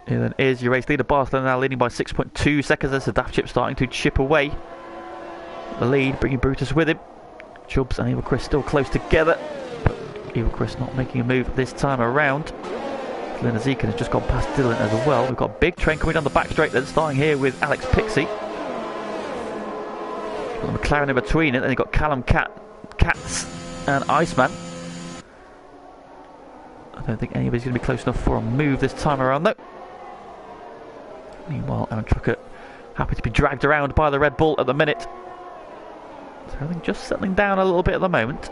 Here then is your race leader. Barcelona now leading by 6.2 seconds. There's the Daft Chip starting to chip away the lead, bringing Brutus with him. Chubbs and Evil Chris still close together, but Evil Chris not making a move this time around. Lena Zekin has just gone past Dylan as well. We've got a big train coming down the back straight then, starting here with Alex Pixie. Got the McLaren in between it, then you've got Callum Cats and Iceman. I don't think anybody's going to be close enough for a move this time around though. Meanwhile, Aaron Trucker happy to be dragged around by the Red Bull at the minute. So everything just settling down a little bit at the moment.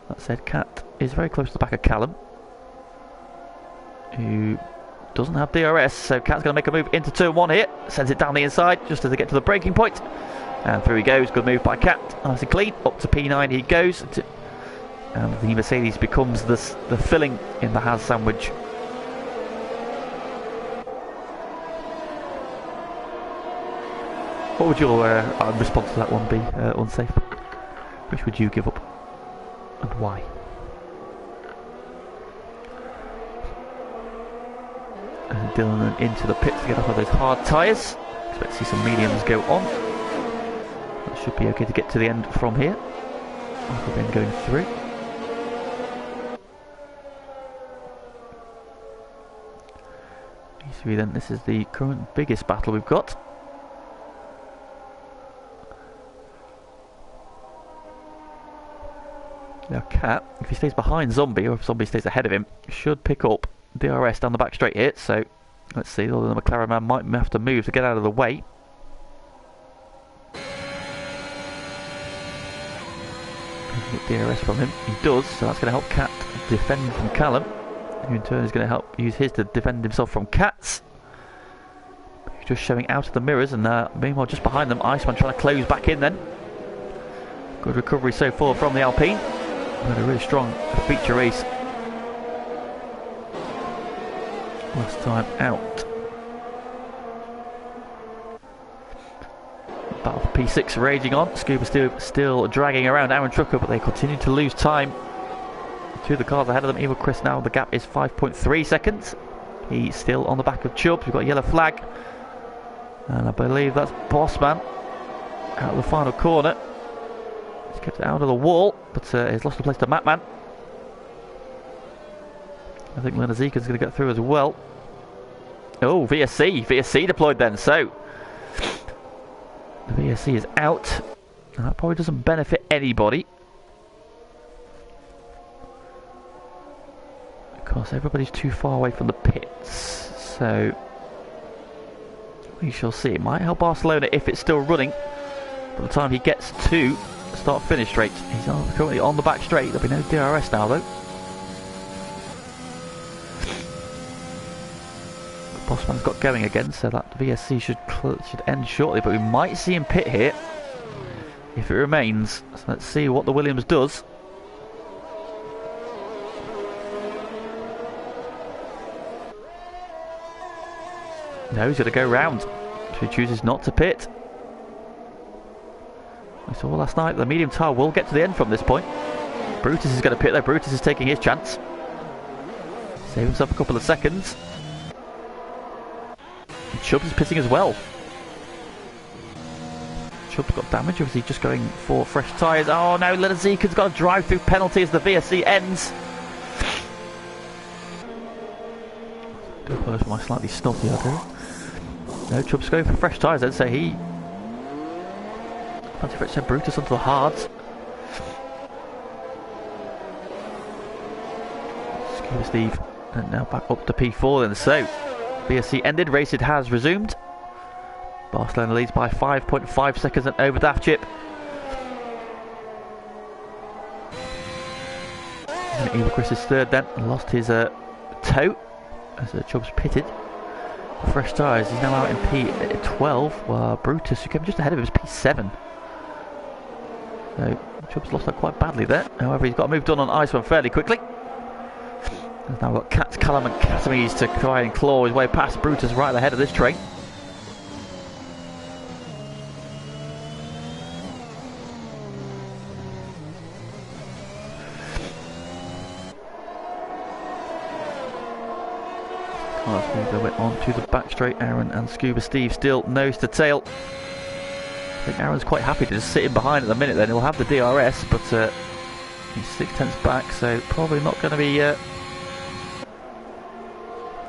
That said, Cat is very close to the back of Callum, who doesn't have DRS, so Cat's going to make a move into turn 1 here. Sends it down the inside just as they get to the braking point. And through he goes. Good move by Cat. Nice and clean. Up to P9 he goes. And the Mercedes becomes the filling in the Haas sandwich. What would your response to that one be, unsafe? Which would you give up? And why? And Dylan into the pit to get off of those hard tyres. Expect to see some mediums go on. That should be okay to get to the end from here. Michael then going through. E3 then, this is the current biggest battle we've got. Now Cat, if he stays behind Zombie, or if Zombie stays ahead of him, should pick up DRS down the back straight here. So let's see, although the McLaren man might have to move to get out of the way. DRS from him, he does, so that's going to help Cat defend from Callum, who in turn is going to help use his to defend himself from Cat's. He's just showing out of the mirrors, and meanwhile just behind them, Iceman trying to close back in then. Good recovery so far from the Alpine. Had a really strong feature race last time out. Battle for P6 raging on. Scuba still dragging around Aaron Trucker, but they continue to lose time to the cars ahead of them. Even Chris now, the gap is 5.3 seconds. He's still on the back of Chubbs. We've got a yellow flag, and I believe that's Bossman out of the final corner. He's kept it out of the wall, but he's lost the place to Matman. I think Lena Zeker's going to get through as well. Oh, VSC deployed then, so the VSC is out. And that probably doesn't benefit anybody, because everybody's too far away from the pits. So we shall see. It might help Barcelona if it's still running by the time he gets to start finish straight. He's currently on the back straight. There'll be no DRS now though. Bossman's got going again, so that VSC should end shortly, but we might see him pit here if it remains. So let's see what the Williams does. No, he's going to go round. So he chooses not to pit. We saw last night the medium tyre will get to the end from this point. Brutus is going to pit though. Brutus is taking his chance. Save himself a couple of seconds. And Chubbs is pitting as well. Chubbs got damage, or is he just going for fresh tyres? Oh no, Lenazika's got a drive-through penalty as the VSC ends. I do apologise for my slightly snotty idea. No, Chubbs going for fresh tyres then, so he... Fancy for it, send Brutus onto the hards. Scuba Steve, and now back up to P4 then, so VSC ended, racing has resumed. Barcelona leads by 5.5 seconds and over Daft Chip. Eva Chris is third then, and lost his toe as Chubbs pitted. Fresh tyres, he's now out in P12, while Brutus, who came just ahead of him, is P7. So Chubbs lost that quite badly there. However, he's got a move done on Iceman fairly quickly. He's now got Cat, Callum and Catamies to try and claw his way past Brutus right ahead of this train. Let's move their way on to the back straight. Aaron and Scuba Steve still nose to tail. I think Aaron's quite happy to just sit in behind at the minute then. He'll have the DRS, but he's 6/10 back, so probably not going to be...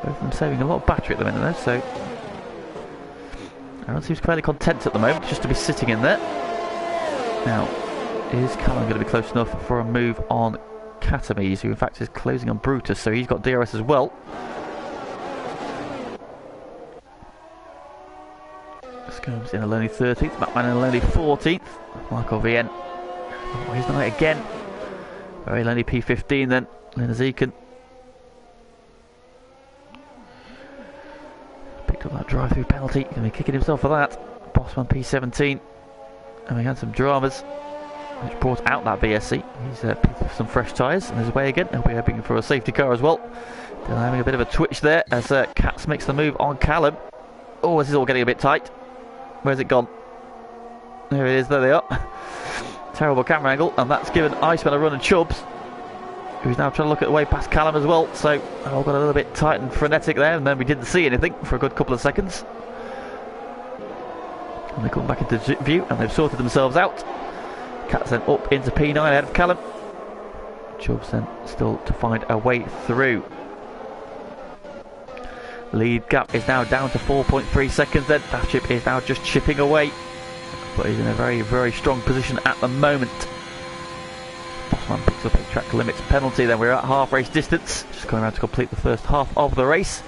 both of them saving a lot of battery at the minute though, so... Aaron seems fairly content at the moment, just to be sitting in there. Now, is Callum going to be close enough for a move on Catamies, who in fact is closing on Brutus, so he's got DRS as well. Comes in a lonely 13th, Batman in a lonely 14th. Michael VN. Oh, he's not again. Very lonely P15 then. Lenazekan. Picked up that drive-through penalty. Going to be kicking himself for that. Bossman P17. And we had some dramas which brought out that VSC. He's picked up some fresh tyres on his way again. He'll be hoping for a safety car as well. Still having a bit of a twitch there as Katz makes the move on Callum. Oh, this is all getting a bit tight. Where's it gone? There it is, there they are. Terrible camera angle, and that's given Iceman a run and Chubbs, who's now trying to look at the way past Callum as well, so all got a little bit tight and frenetic there, and then we didn't see anything for a good couple of seconds. And they come back into view, and they've sorted themselves out. Cat's then up into P9 ahead of Callum. Chubbs then still to find a way through. Lead gap is now down to 4.3 seconds then. Daft is now just chipping away, but he's in a very, very strong position at the moment. Bossman picks up a track limits penalty, then we're at half race distance, just going around to complete the first half of the race.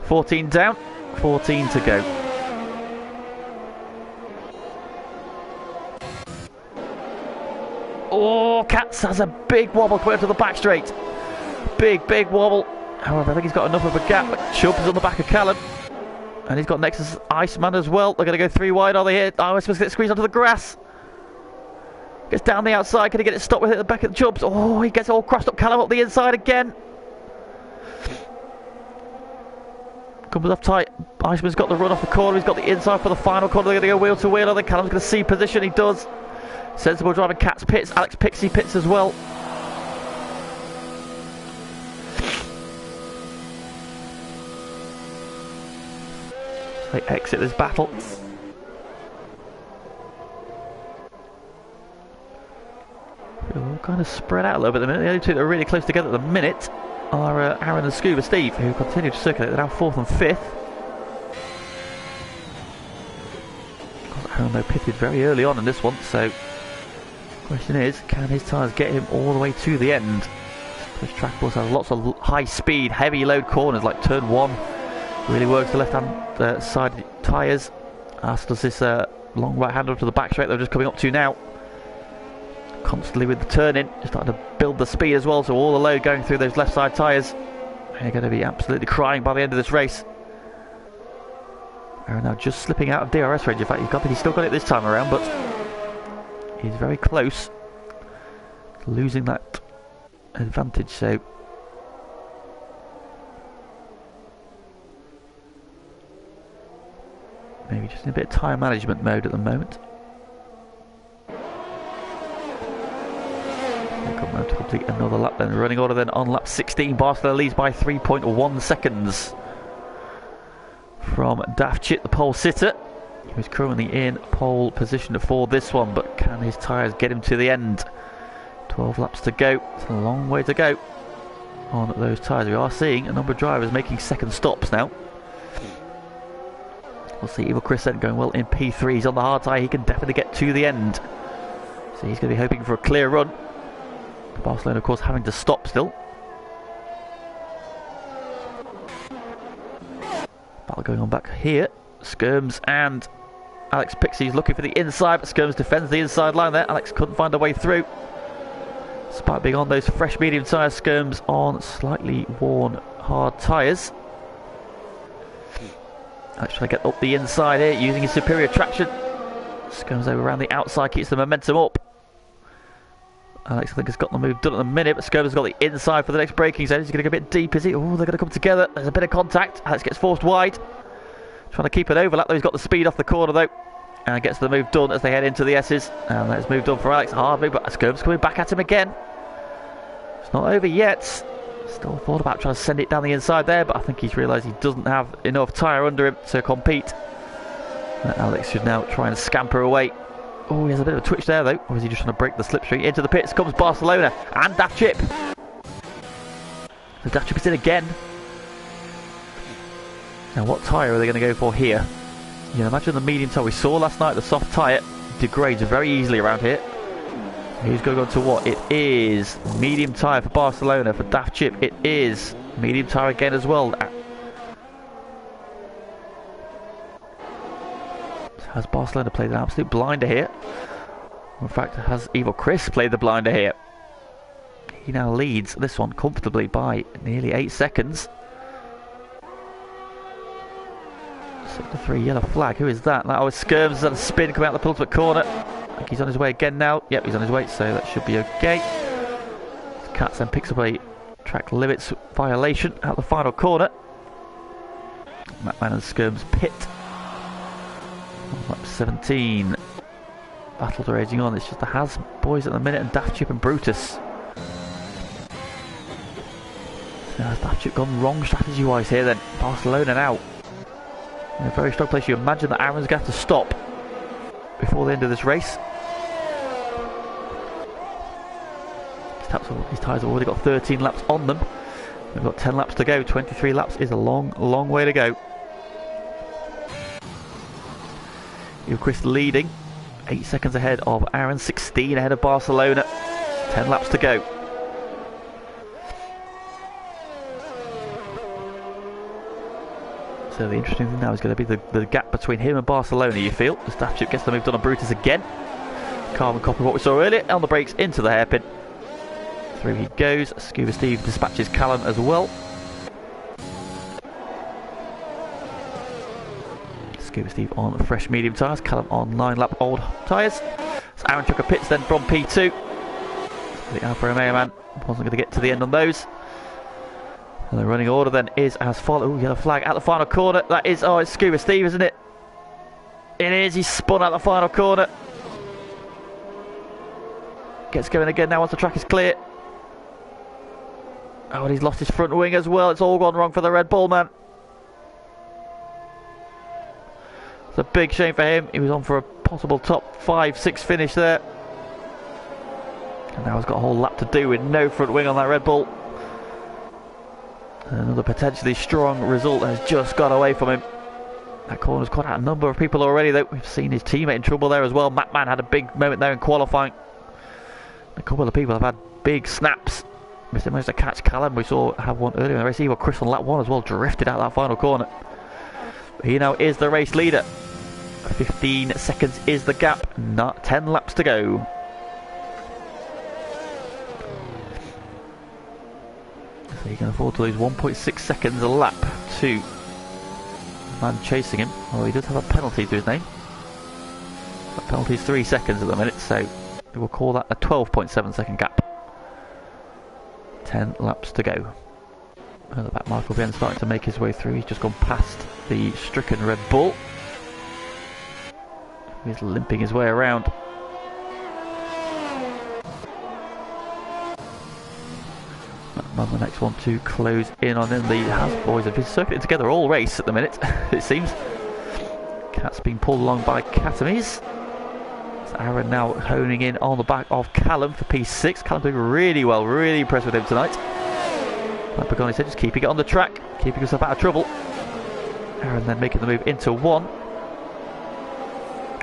14 down, 14 to go. Oh, Katz has a big wobble coming up to the back straight. Big wobble. However, I think he's got enough of a gap. Chubbs is on the back of Callum. And he's got next to Iceman as well. They're going to go 3 wide, are they here? Oh, Iceman's going to get squeezed onto the grass. Gets down the outside. Can he get it stopped with it at the back of the Chubbs? Oh, he gets all crossed up. Callum up the inside again. Comes off tight. Iceman's got the run off the corner. He's got the inside for the final corner. They're going to go wheel to wheel. I think Callum's going to see position. He does. Sensible driving. Katz pits. Alex Pixie pits as well. They exit this battle. We're all kind of spread out a little bit at the minute. The only two that are really close together at the minute are Aaron and Scuba Steve, who continue to circulate. They're now 4th and 5th. Aaron though pitted very early on in this one, so the question is, can his tyres get him all the way to the end? This track also has lots of high speed, heavy load corners like turn 1. Really works the left hand side tyres, as does this long right hand up to the back straight they're just coming up to now. Constantly with the turn in, just starting to build the speed as well, so all the load going through those left side tyres. They're going to be absolutely crying by the end of this race. They're now just slipping out of DRS range. In fact, he's still got it this time around, but he's very close to losing that advantage, so maybe just in a bit of tyre management mode at the moment. Come round to complete another lap then. Running order then on lap 16. Barcelona leads by 3.1 seconds from Daft Chip, the pole sitter, who is currently in pole position for this one, but can his tyres get him to the end? 12 laps to go. It's a long way to go on those tyres. We are seeing a number of drivers making second stops now. We'll see Evil Chris then going well in P3. He's on the hard tyre. He can definitely get to the end. So he's going to be hoping for a clear run. Barcelona, of course, having to stop still. Battle going on back here. Skirms and Alex Pixie's looking for the inside, but Skirms defends the inside line there. Alex couldn't find a way through. Despite being on those fresh medium tyres, Skirms on slightly worn hard tyres. Alex trying to get up the inside here using his superior traction. Skirms over around the outside, keeps the momentum up. Alex, I think, has got the move done at the minute, but Skirms has got the inside for the next braking zone. He's going to go a bit deep, is he? Oh, they're going to come together. There's a bit of contact. Alex gets forced wide. Trying to keep an overlap, though. He's got the speed off the corner, though. And gets the move done as they head into the S's. And that's moved done for Alex. Hard move, but Skirms coming back at him again. It's not over yet. Still thought about trying to send it down the inside there, but I think he's realised he doesn't have enough tyre under him to compete. And Alex should now try and scamper away. Oh, he has a bit of a twitch there, though. Or is he just trying to break the slipstream? Into the pits comes Barcelona and Daft Chip. So Daft Chip is in again. Now, what tyre are they going to go for here? You know, imagine the medium tyre we saw last night. The soft tyre degrades very easily around here. Who's going to go to what? It is medium tyre for Barcelona. For Daft Chip, it is medium tyre again as well. Has Barcelona played an absolute blinder here? In fact, has Evil Chris played the blinder here? He now leads this one comfortably by nearly 8 seconds. 6-3 yellow flag. Who is that? That was Skirms at a spin coming out the penultimate corner. I think he's on his way again now. Yep, he's on his way, so that should be okay. Katz then picks up a track limits violation at the final corner. McMahon and Skirms pit. Lap 17. Battles are raging on. It's just the Has boys at the minute and Daft Chip and Brutus. Now has Daft Chip gone wrong strategy wise here then? Barcelona now in a very strong place. You imagine that Aaron's going to have to stop before the end of this race. His tyres have already got 13 laps on them. We've got 10 laps to go. 23 laps is a long, long way to go. Chris leading, 8 seconds ahead of Aaron, 16 ahead of Barcelona. 10 laps to go. So the interesting thing now is going to be the gap between him and Barcelona, you feel. The Daft Chip gets the move done on Brutus again. Carbon copy what we saw earlier. On the brakes into the hairpin. Through he goes. Scuba Steve dispatches Callum as well. Scuba Steve on fresh medium tyres. Callum on 9 lap old tyres. So Aaron Chucker pits then from P2. The Alfa Romeo man wasn't going to get to the end on those. And the running order then is as follows. Oh, yellow flag at the final corner. That is, oh, it's Scuba Steve, isn't it? It is. He's spun out the final corner. Gets going again now once the track is clear. Oh, and he's lost his front wing as well. It's all gone wrong for the Red Bull man. It's a big shame for him. He was on for a possible top 5-6 finish there. And now he's got a whole lap to do with no front wing on that Red Bull. And another potentially strong result has just got away from him. That corner's caught out a number of people already though. We've seen his teammate in trouble there as well. Mattman had a big moment there in qualifying. A couple of people have had big snaps. Mr. managed to catch Callum. We saw have one earlier in the race. Even Chris on lap 1 as well drifted out that final corner. But he now is the race leader. 15 seconds is the gap. Not 10 laps to go. So he can afford to lose 1.6 seconds a lap to the man chasing him. Oh, he does have a penalty to his name. That penalty is 3 seconds at the minute, so we'll call that a 12.7 second gap. 10 laps to go. At the back, Michael Bien starting to make his way through. He's just gone past the stricken Red Bull. He's limping his way around. And the next one to close in on him. The Has boys have been circling together all race at the minute, it seems. Cat's been pulled along by Catamies. So Aaron now honing in on the back of Callum for P6. Callum doing really well, really impressed with him tonight. Like Pagani said, just keeping it on the track, keeping himself out of trouble. Aaron then making the move into 1.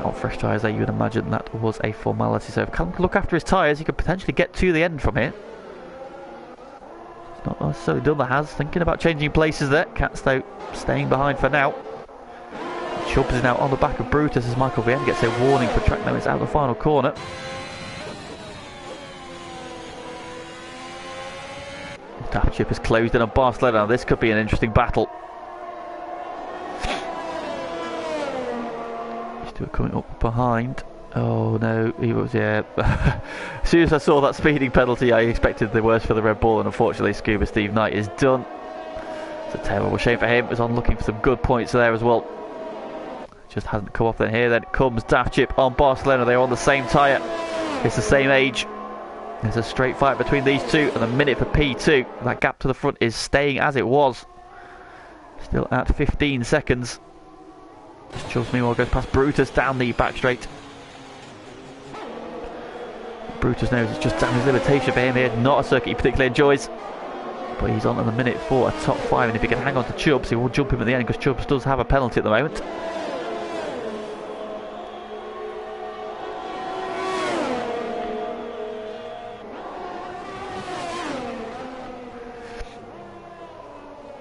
Oh, fresh tyres there, you would imagine that was a formality. So if Callum can look after his tyres, he could potentially get to the end from here. It's not necessarily done the Has, thinking about changing places there. Cat's though staying behind for now. Chubbs is now on the back of Brutus as Michael Bien gets a warning for track limits out the final corner. Daft Chip is closed in on Barcelona. Now this could be an interesting battle. Still coming up behind. Oh no, he was, yeah. As soon as I saw that speeding penalty, I expected the worst for the Red Bull, and unfortunately Scuba Steve Knight is done. It's a terrible shame for him. He was on looking for some good points there as well. Just hasn't come off then. Here then comes Daft Chip on Barcelona. They're on the same tyre. It's the same age. There's a straight fight between these two, and a minute for P2. That gap to the front is staying as it was. Still at 15 seconds. Chubbs meanwhile goes past Brutus down the back straight. Brutus knows it's just down his limitation for him here. Not a circuit he particularly enjoys. But he's on at the minute for a top 5, and if he can hang on to Chubbs, he will jump him at the end, because Chubbs does have a penalty at the moment.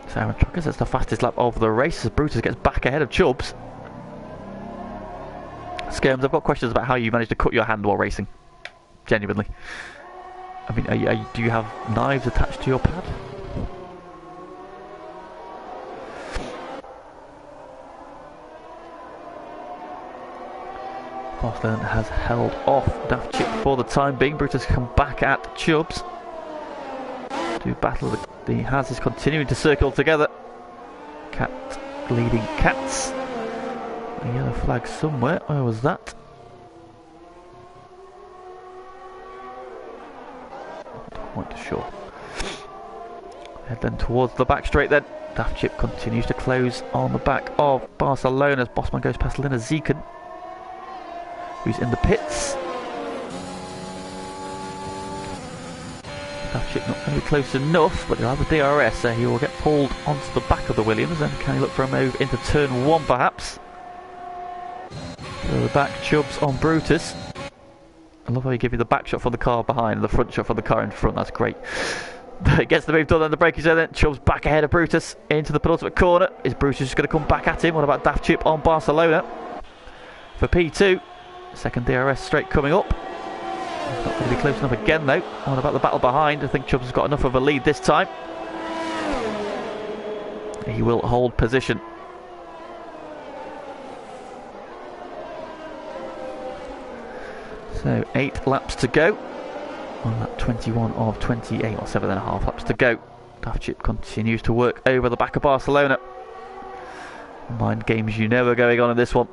So Aaron Truckers, that's the fastest lap of the race as Brutus gets back ahead of Chubbs. Skirms, I've got questions about how you managed to cut your hand while racing. Genuinely. I mean, do you have knives attached to your pad? Boston has held off Daft Chip for the time being. Brutus come back at Chubbs to battle. The Has is continuing to circle together. Cat leading Cats. A yellow flag somewhere. Where was that? point to shore. Head then towards the back straight then. Daft Chip continues to close on the back of Barcelona as Bossman goes past Lina Zieken, who's in the pits. Daft Chip not going to be close enough, but he'll have the DRS, so he will get pulled onto the back of the Williams. And can he look for a move into turn 1 perhaps? So the back, Chubbs on Brutus. I love how you give you the back shot from the car behind and the front shot from the car in front. That's great. It gets the move done, and the braking zone then. Chubbs back ahead of Brutus into the penultimate corner. Is Brutus just going to come back at him? What about Daft Chip on Barcelona for P2? Second DRS straight coming up. Not going to be close enough again though. What about the battle behind? I think Chubbs has got enough of a lead this time. He will hold position. So 8 laps to go on that 21 of 28, or 7.5 laps to go. Daft Chip continues to work over the back of Barcelona. Mind games you know are going on in this one.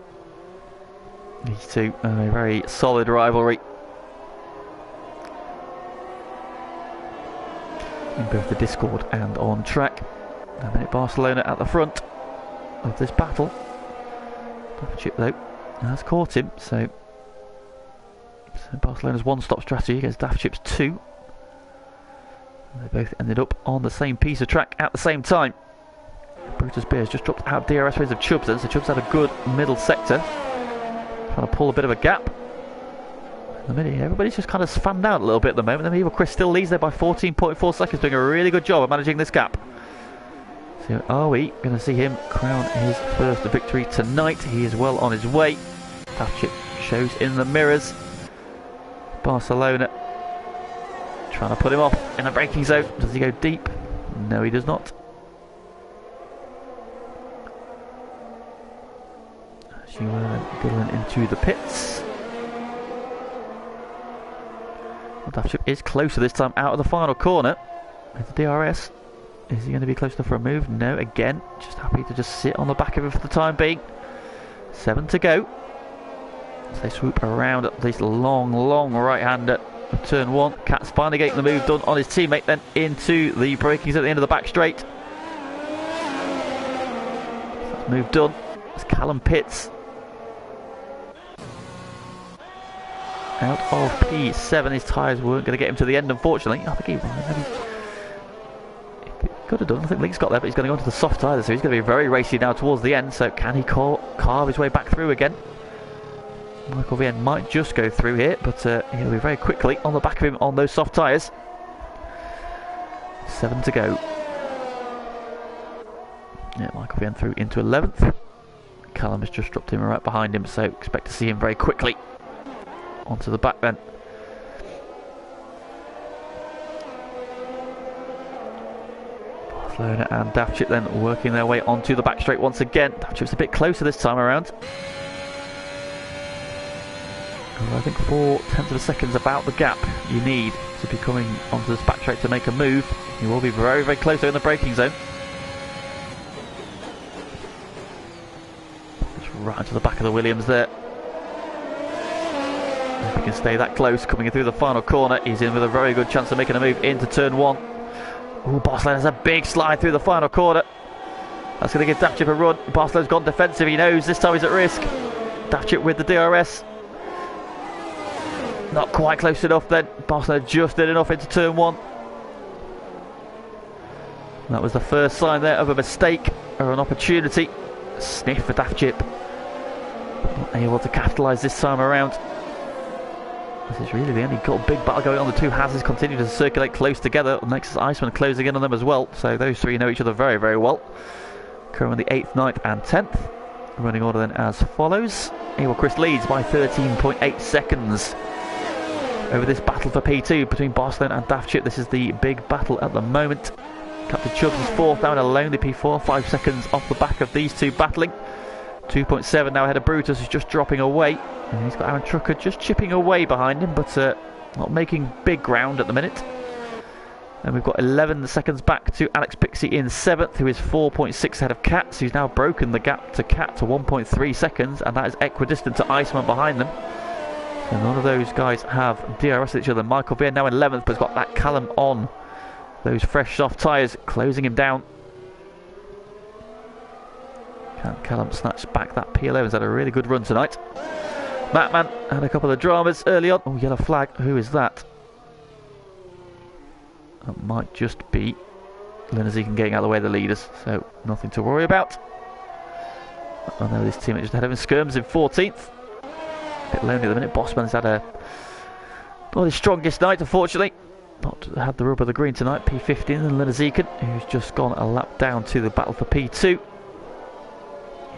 These two are a very solid rivalry in both the Discord and on track. A minute Barcelona at the front of this battle. Daft Chip though has caught him, so Barcelona's one-stop strategy against Daft Chip's 2. They both ended up on the same piece of track at the same time. Brutus Beers just dropped out DRS race of Chubbs then, so Chubbs had a good middle sector, trying to pull a bit of a gap. In the minute, everybody's just kind of fanned out a little bit at the moment. Then Evil Chris still leads there by 14.4 seconds, doing a really good job of managing this gap. So are we going to see him crown his first victory tonight? He is well on his way. Daft Chip shows in the mirrors. Barcelona trying to put him off in a braking zone. Does he go deep? No, he does not. As you going into the pits. Well, Daft Chip is closer this time out of the final corner with the DRS. Is he going to be close enough for a move? No, again, just happy to just sit on the back of him for the time being. 7 to go. As they swoop around at this long right-hander of turn 1. Cat's finally getting the move done on his teammate, then into the brakings at the end of the back straight. That's move done. As Callum pits out of P7. His tyres weren't going to get him to the end, unfortunately. I think he could have done. I think Link's got there, but he's going to go into the soft tyres, so he's going to be very racy now towards the end. So can he carve his way back through again? Michael Vien might just go through here, but he'll be very quickly on the back of him on those soft tyres. 7 to go. Yeah, Michael Vien through into 11th. Callum has just dropped him right behind him, so expect to see him very quickly onto the back then. Barcelona and Daft Chip then working their way onto the back straight once again. Daft Chip's a bit closer this time around. I think 0.4 of a second is about the gap you need to be coming onto this back straight to make a move. You will be very close in the braking zone. Just right into the back of the Williams there. If he can stay that close coming in through the final corner, he's in with a very good chance of making a move into turn 1. Oh, Barcelona has a big slide through the final corner. That's going to give Daft Chip a run. Barcelona's gone defensive, he knows this time he's at risk. Daft Chip with the DRS. Not quite close enough then. Barcelona just did enough into turn 1. That was the first sign there of a mistake or an opportunity. Sniff for Daft Chip. Not able to capitalise this time around. This is really the only big battle going on. The two Hazes continue to circulate close together. Next is Iceman closing in on them as well. So those three know each other very well. Currently 8th, 9th and 10th. Running order then as follows. Here Chris leads by 13.8 seconds. Over this battle for P2 between Barcelona and Daft Chip. This is the big battle at the moment. Captain Chubbs is 4th, down a lonely P4, 5 seconds off the back of these two battling. 2.7 now ahead of Brutus, who's just dropping away. And he's got Aaron Trucker just chipping away behind him, but not making big ground at the minute. And we've got 11 seconds back to Alex Pixie in 7th, who is 4.6 ahead of Katz, who's now broken the gap to Cat to 1.3 seconds, and that is equidistant to Iceman behind them. And none of those guys have DRS at each other. Michael Beer now in 11th, but has got that Callum on those fresh soft tyres, closing him down. Can Callum snatch back that P11? He's had a really good run tonight. Matman had a couple of dramas early on. Oh, yellow flag. Who is that? That might just be Lindsay getting out of the way of the leaders, so nothing to worry about. I know this teammate just ahead of him. Skirms in 14th. A bit lonely at the minute. Bossman's had not his strongest night, unfortunately. Not had the rub of the green tonight. P15 and Lenaziken, who's just gone a lap down to the battle for P2.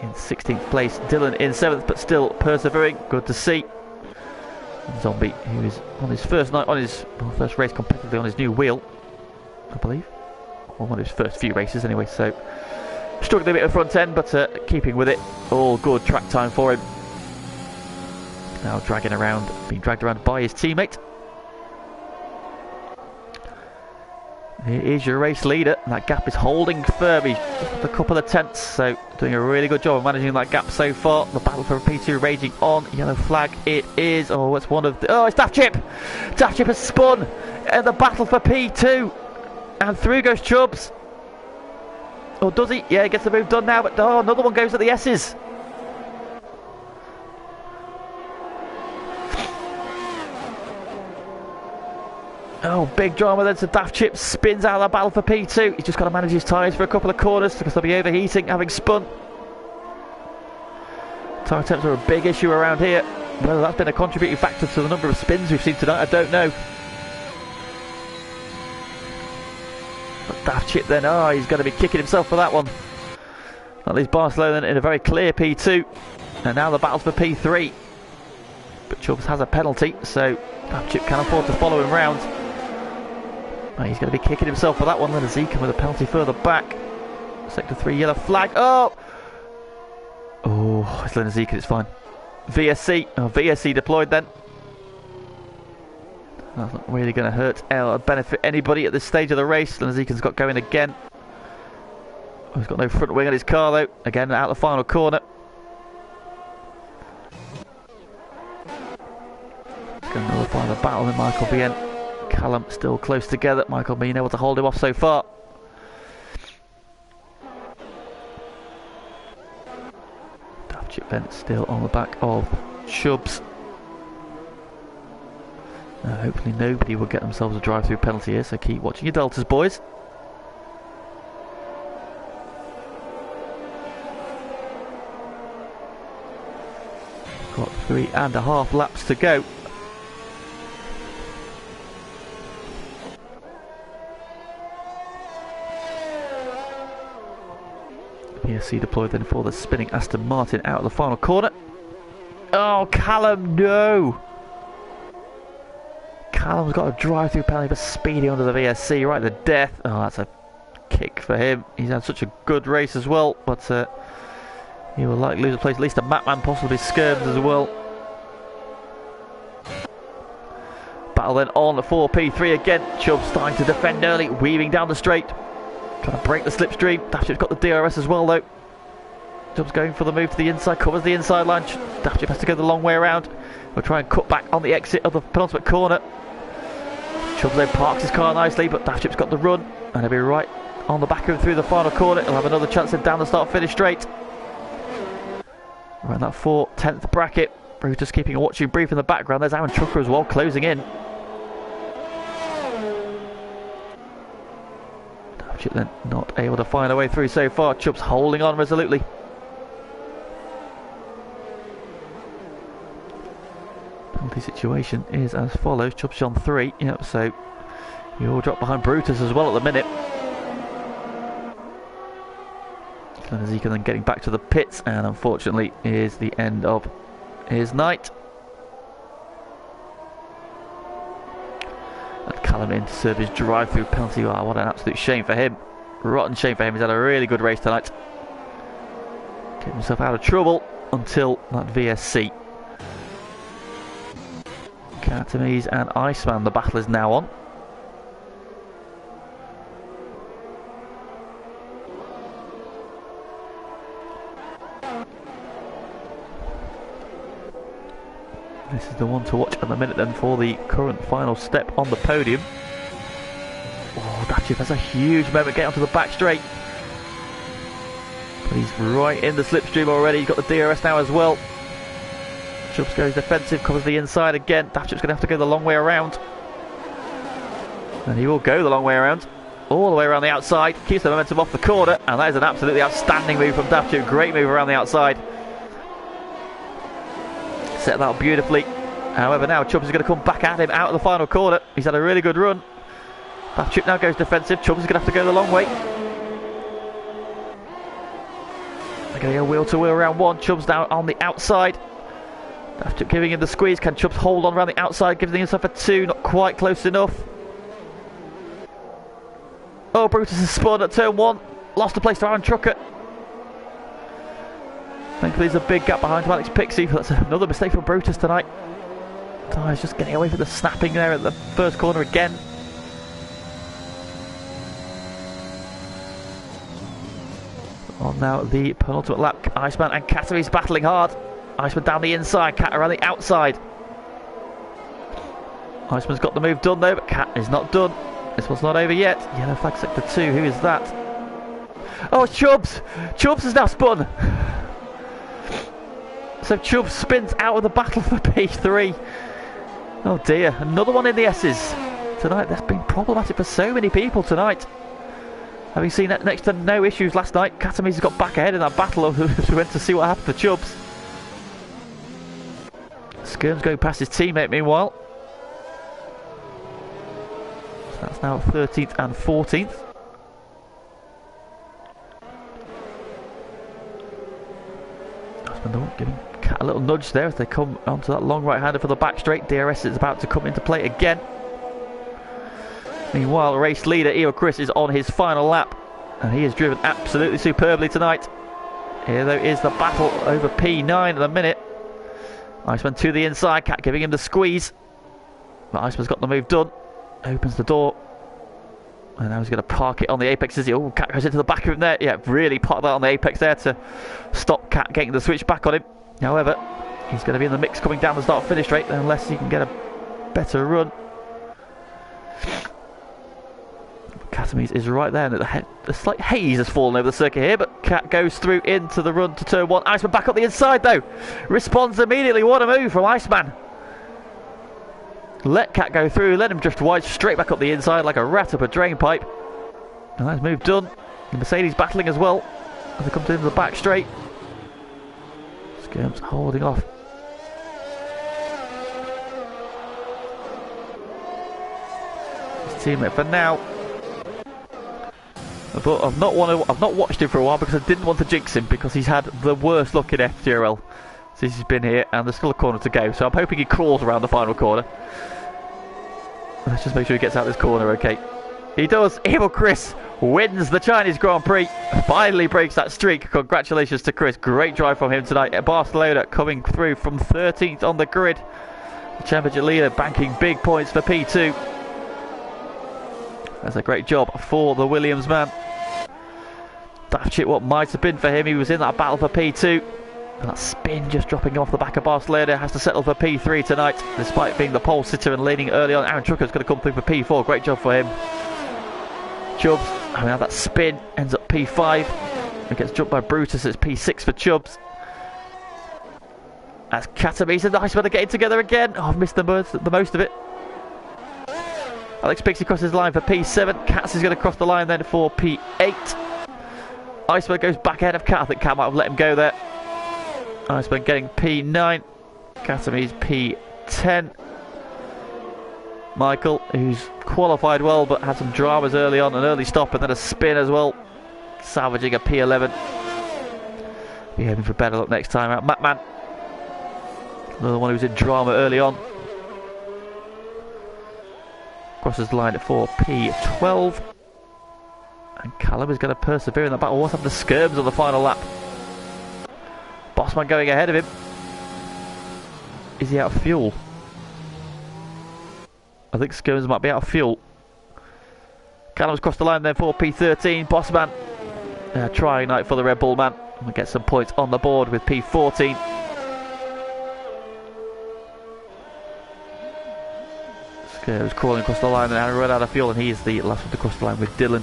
In 16th place, Dylan in 7th, but still persevering. Good to see. And Zombie, who is on his first night, on his first race competitively on his new wheel, I believe. Or one of his first few races anyway, so struggling a bit at the front end, but keeping with it. All good track time for him. Now being dragged around by his teammate. Here is your race leader. That gap is holding firm. He's a couple of tenths, so doing a really good job of managing that gap so far. The battle for P2 raging on. Yellow flag it is. Oh, it's one of the... Oh, it's Daft Chip! Daft Chip has spun in the battle for P2. And through goes Chubbs. Or does he? Yeah, he gets the move done now, but oh, another one goes at the S's. Oh, big drama then. So Daft Chip spins out of that battle for P2. He's just got to manage his tyres for a couple of corners because they'll be overheating, having spun. Tyre temps are a big issue around here. Whether that's been a contributing factor to the number of spins we've seen tonight, I don't know. But Daft Chip then, oh, he's going to be kicking himself for that one. That leaves Barcelona in a very clear P2. And now the battle's for P3. But Chubbs has a penalty, so Daft Chip can afford to follow him round. Oh, he's going to be kicking himself for that one. Then Zekin with a penalty further back. Sector 3 yellow flag. Oh! Oh, it's Leonard Zekin, it's fine. VSC. Oh, VSC deployed then. That's not really going to hurt or benefit anybody at this stage of the race. Leonard Zekin's got going again. Oh, he's got no front wing on his car though. Again, out the final corner. Going to nullify the battle with Michael Bien. Callum still close together. Michael being able to hold him off so far. Daft Chip then still on the back of Chubbs. Hopefully nobody will get themselves a drive-through penalty here, so keep watching your deltas, boys. Got 3.5 laps to go. PSC deployed then for the spinning Aston Martin out of the final corner. Oh, Callum, no! Callum's got a drive-through penalty for speeding under the VSC right to death. Oh, that's a kick for him. He's had such a good race as well, but he will likely lose a place, at least a Matman, possibly Skirms as well. Battle then on for P3 again. Chubb starting to defend early, weaving down the straight. Trying to break the slipstream. Daft Chip's got the DRS as well though. Chubb's going for the move to the inside, covers the inside line. Daft Chip has to go the long way around. We'll try and cut back on the exit of the penultimate corner. Chubbs then parks his car nicely, but Daft Chip's got the run. And he'll be right on the back of him through the final corner. He'll have another chance then down the start-finish straight. Around that 4/10th bracket. Bruce just keeping a watching brief in the background. There's Aaron Trucker as well, closing in. Daft Chip then not able to find a way through so far. Chubbs holding on resolutely. Penalty situation is as follows. Chubbs on 3. Yep, so you all drop behind Brutus as well at the minute. Zika then getting back to the pits, and unfortunately is the end of his night. And Callum in to serve his drive-through penalty. Oh, what an absolute shame for him. Rotten shame for him. He's had a really good race tonight. Getting himself out of trouble until that VSC. Catamise and Iceman, the battle is now on. This is the one to watch at the minute then for the current final step on the podium. Oh, Dacic has a huge moment getting onto the back straight. But he's right in the slipstream already. He's got the DRS now as well. Chubbs goes defensive, covers the inside again. Dacic's going to have to go the long way around. And he will go the long way around. All the way around the outside. Keeps the momentum off the corner. And that is an absolutely outstanding move from Dacic. Great move around the outside. Set that up beautifully. However, now Chubbs is going to come back at him out of the final corner. He's had a really good run. Dacic now goes defensive. Chubbs is going to have to go the long way. They're going to go wheel to wheel around one. Chubbs now on the outside. Dacic giving him the squeeze. Can Chubbs hold on around the outside? Giving himself a 2. Not quite close enough. Oh, Brutus has spun at turn 1. Lost the place to Aaron Trucker. Thankfully there's a big gap behind Alex Pixie. That's another mistake from Brutus tonight. Oh, he's just getting away from the snapping there at the first corner again. On now the penultimate lap. Iceman and Katary's battling hard. Iceman down the inside, Cat around the outside. Iceman's got the move done though, but Cat is not done. This one's not over yet. Yellow flag sector 2. Who is that? Oh, it's Chubbs! Chubbs has now spun! So Chubbs spins out of the battle for P3. Oh dear, another one in the S's. Tonight, that's been problematic for so many people tonight. Having seen that next to no issues last night, Katami's got back ahead in that battle as we went to see what happened for Chubbs. Skirm's going past his teammate meanwhile. So that's now 13th and 14th. Giving Cat a little nudge there as they come onto that long right-hander for the back straight. DRS is about to come into play again. Meanwhile, race leader Eo Chris is on his final lap, and he has driven absolutely superbly tonight. Here though is the battle over P9 at the minute. Iceman to the inside, Cat giving him the squeeze. But Iceman's got the move done. Opens the door. And now he's going to park it on the apex, is he? Oh, Cat goes into the back of him there. Yeah, really parked that on the apex there to stop Cat getting the switch back on him. However, he's going to be in the mix coming down the start-finish straight unless he can get a better run. Katami's is right there, and a slight haze has fallen over the circuit here, but Cat goes through into the run to turn 1. Iceman back up the inside though. Responds immediately. What a move from Iceman. Let Cat go through, let him drift wide, straight back up the inside like a rat up a drain pipe. And that's move done. The Mercedes battling as well as they come to the back straight. Skirm's holding off. His teammate for now. But I've not watched him for a while because I didn't want to jinx him, because he's had the worst luck in FTRL since he's been here, and there's still a corner to go, so I'm hoping he crawls around the final corner. Let's just make sure he gets out this corner okay. He does. Evil Chris wins the Chinese Grand Prix, finally breaks that streak. Congratulations to Chris, great drive from him tonight at Barcelona, coming through from 13th on the grid. The championship leader banking big points for P2. That's a great job for the Williams man. Dacic, what might have been for him, he was in that battle for P2. And that spin just dropping off the back of Barcelona, has to settle for P3 tonight, despite being the pole sitter and leading early on. Aaron Trucker's going to come through for P4, great job for him. Chubbs, I mean, that spin ends up P5. It gets jumped by Brutus, it's P6 for Chubbs. As Katamis and Iceman are getting together again. Oh, I've missed the most of it. Alex Pixie crosses the line for P7. Katz is going to cross the line then for P8. Iceman goes back ahead of Cat. I think Cat might have let him go there. Iceman getting P9. Katami's P10. Michael, who's qualified well but had some dramas early on, an early stop and then a spin as well, salvaging a P11. Be hoping for better luck next time out. Matman, another one who's in drama early on, crosses the line for P12. And Callum is going to persevere in that battle. What's happened to Skirms on the final lap? Bossman going ahead of him. Is he out of fuel? I think Skirms might be out of fuel. Callum's crossed the line then for P13. Bossman, trying night for the Red Bull man. We'll get some points on the board with P14. was crawling across the line and Aaron ran out of fuel, and he is the last one to cross the line with Dylan.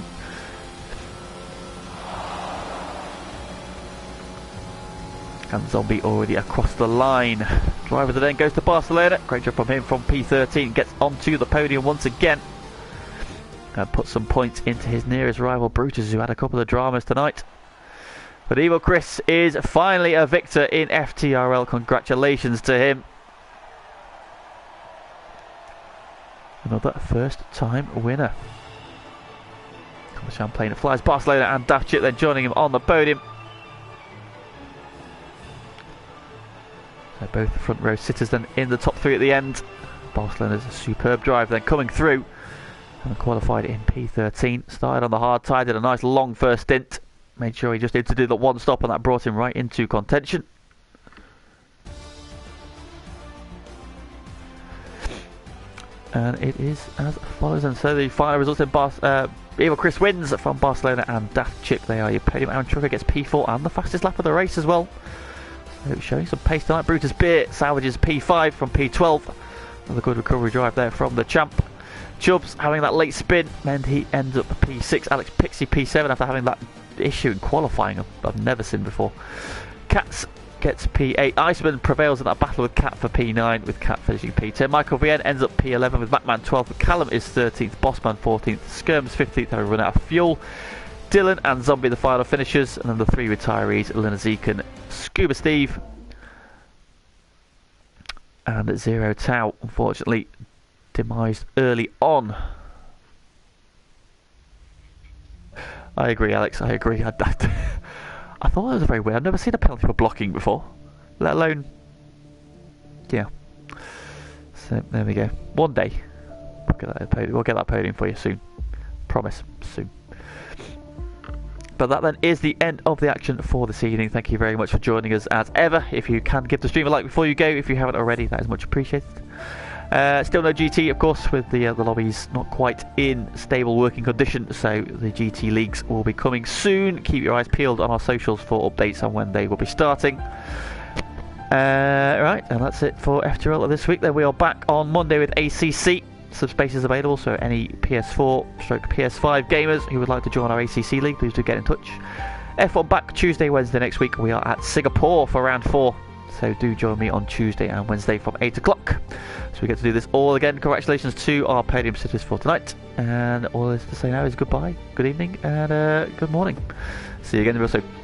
And Zombie already across the line. Driver then goes to Barcelona. Great job from him from P13. Gets onto the podium once again. And puts some points into his nearest rival, Brutus, who had a couple of dramas tonight. But Evil Chris is finally a victor in FTRL. Congratulations to him. Another first time winner. Champlain flies Barcelona and Daft Chip then joining him on the podium. So both front row sitters then in the top three at the end. Barcelona's a superb drive then coming through. And qualified in P13. Started on the hard tire, did a nice long first stint. Made sure he just needed to do the one stop, and that brought him right into contention. And it is as follows. And so the final results in Evil Chris wins from Barcelona and Daft Chip. They are your podium. Aaron Trucker gets P4 and the fastest lap of the race as well. So showing some pace tonight. Brutus Beer salvages P5 from P12. Another good recovery drive there from the champ. Chubbs having that late spin meant he ends up P6. Alex Pixie P7 after having that issue in qualifying I've never seen before. Cats gets P8. Iceman prevails in that battle with Cat for P9, with Cat finishing P10. Michael Vien ends up P11 with Macman 12th. Callum is 13th. Bossman 14th. Skirms 15th, having run out of fuel. Dylan and Zombie the final finishers, and then the three retirees, Lena Zeke and Scuba Steve. And Zero Tau, unfortunately, demised early on. I agree, Alex, I agree. I thought that was a very weird. I've never seen a penalty for blocking before, let alone... yeah. So, there we go. One day, we'll get that podium for you soon. Promise, soon. But that then is the end of the action for this evening. Thank you very much for joining us as ever. If you can, give the stream a like before you go. If you haven't already, that is much appreciated. Still no GT, of course, with the lobbies not quite in stable working condition. So the GT leagues will be coming soon. Keep your eyes peeled on our socials for updates on when they will be starting. Right, and that's it for FTRL this week. Then we are back on Monday with ACC. Some spaces available, so any PS4/PS5 gamers who would like to join our ACC league, please do get in touch. F1 back Tuesday, Wednesday next week. We are at Singapore for round 4, so do join me on Tuesday and Wednesday from 8 o'clock. So we get to do this all again. Congratulations to our podium sitters for tonight, and all there is to say now is goodbye, good evening, and good morning. See you again real soon.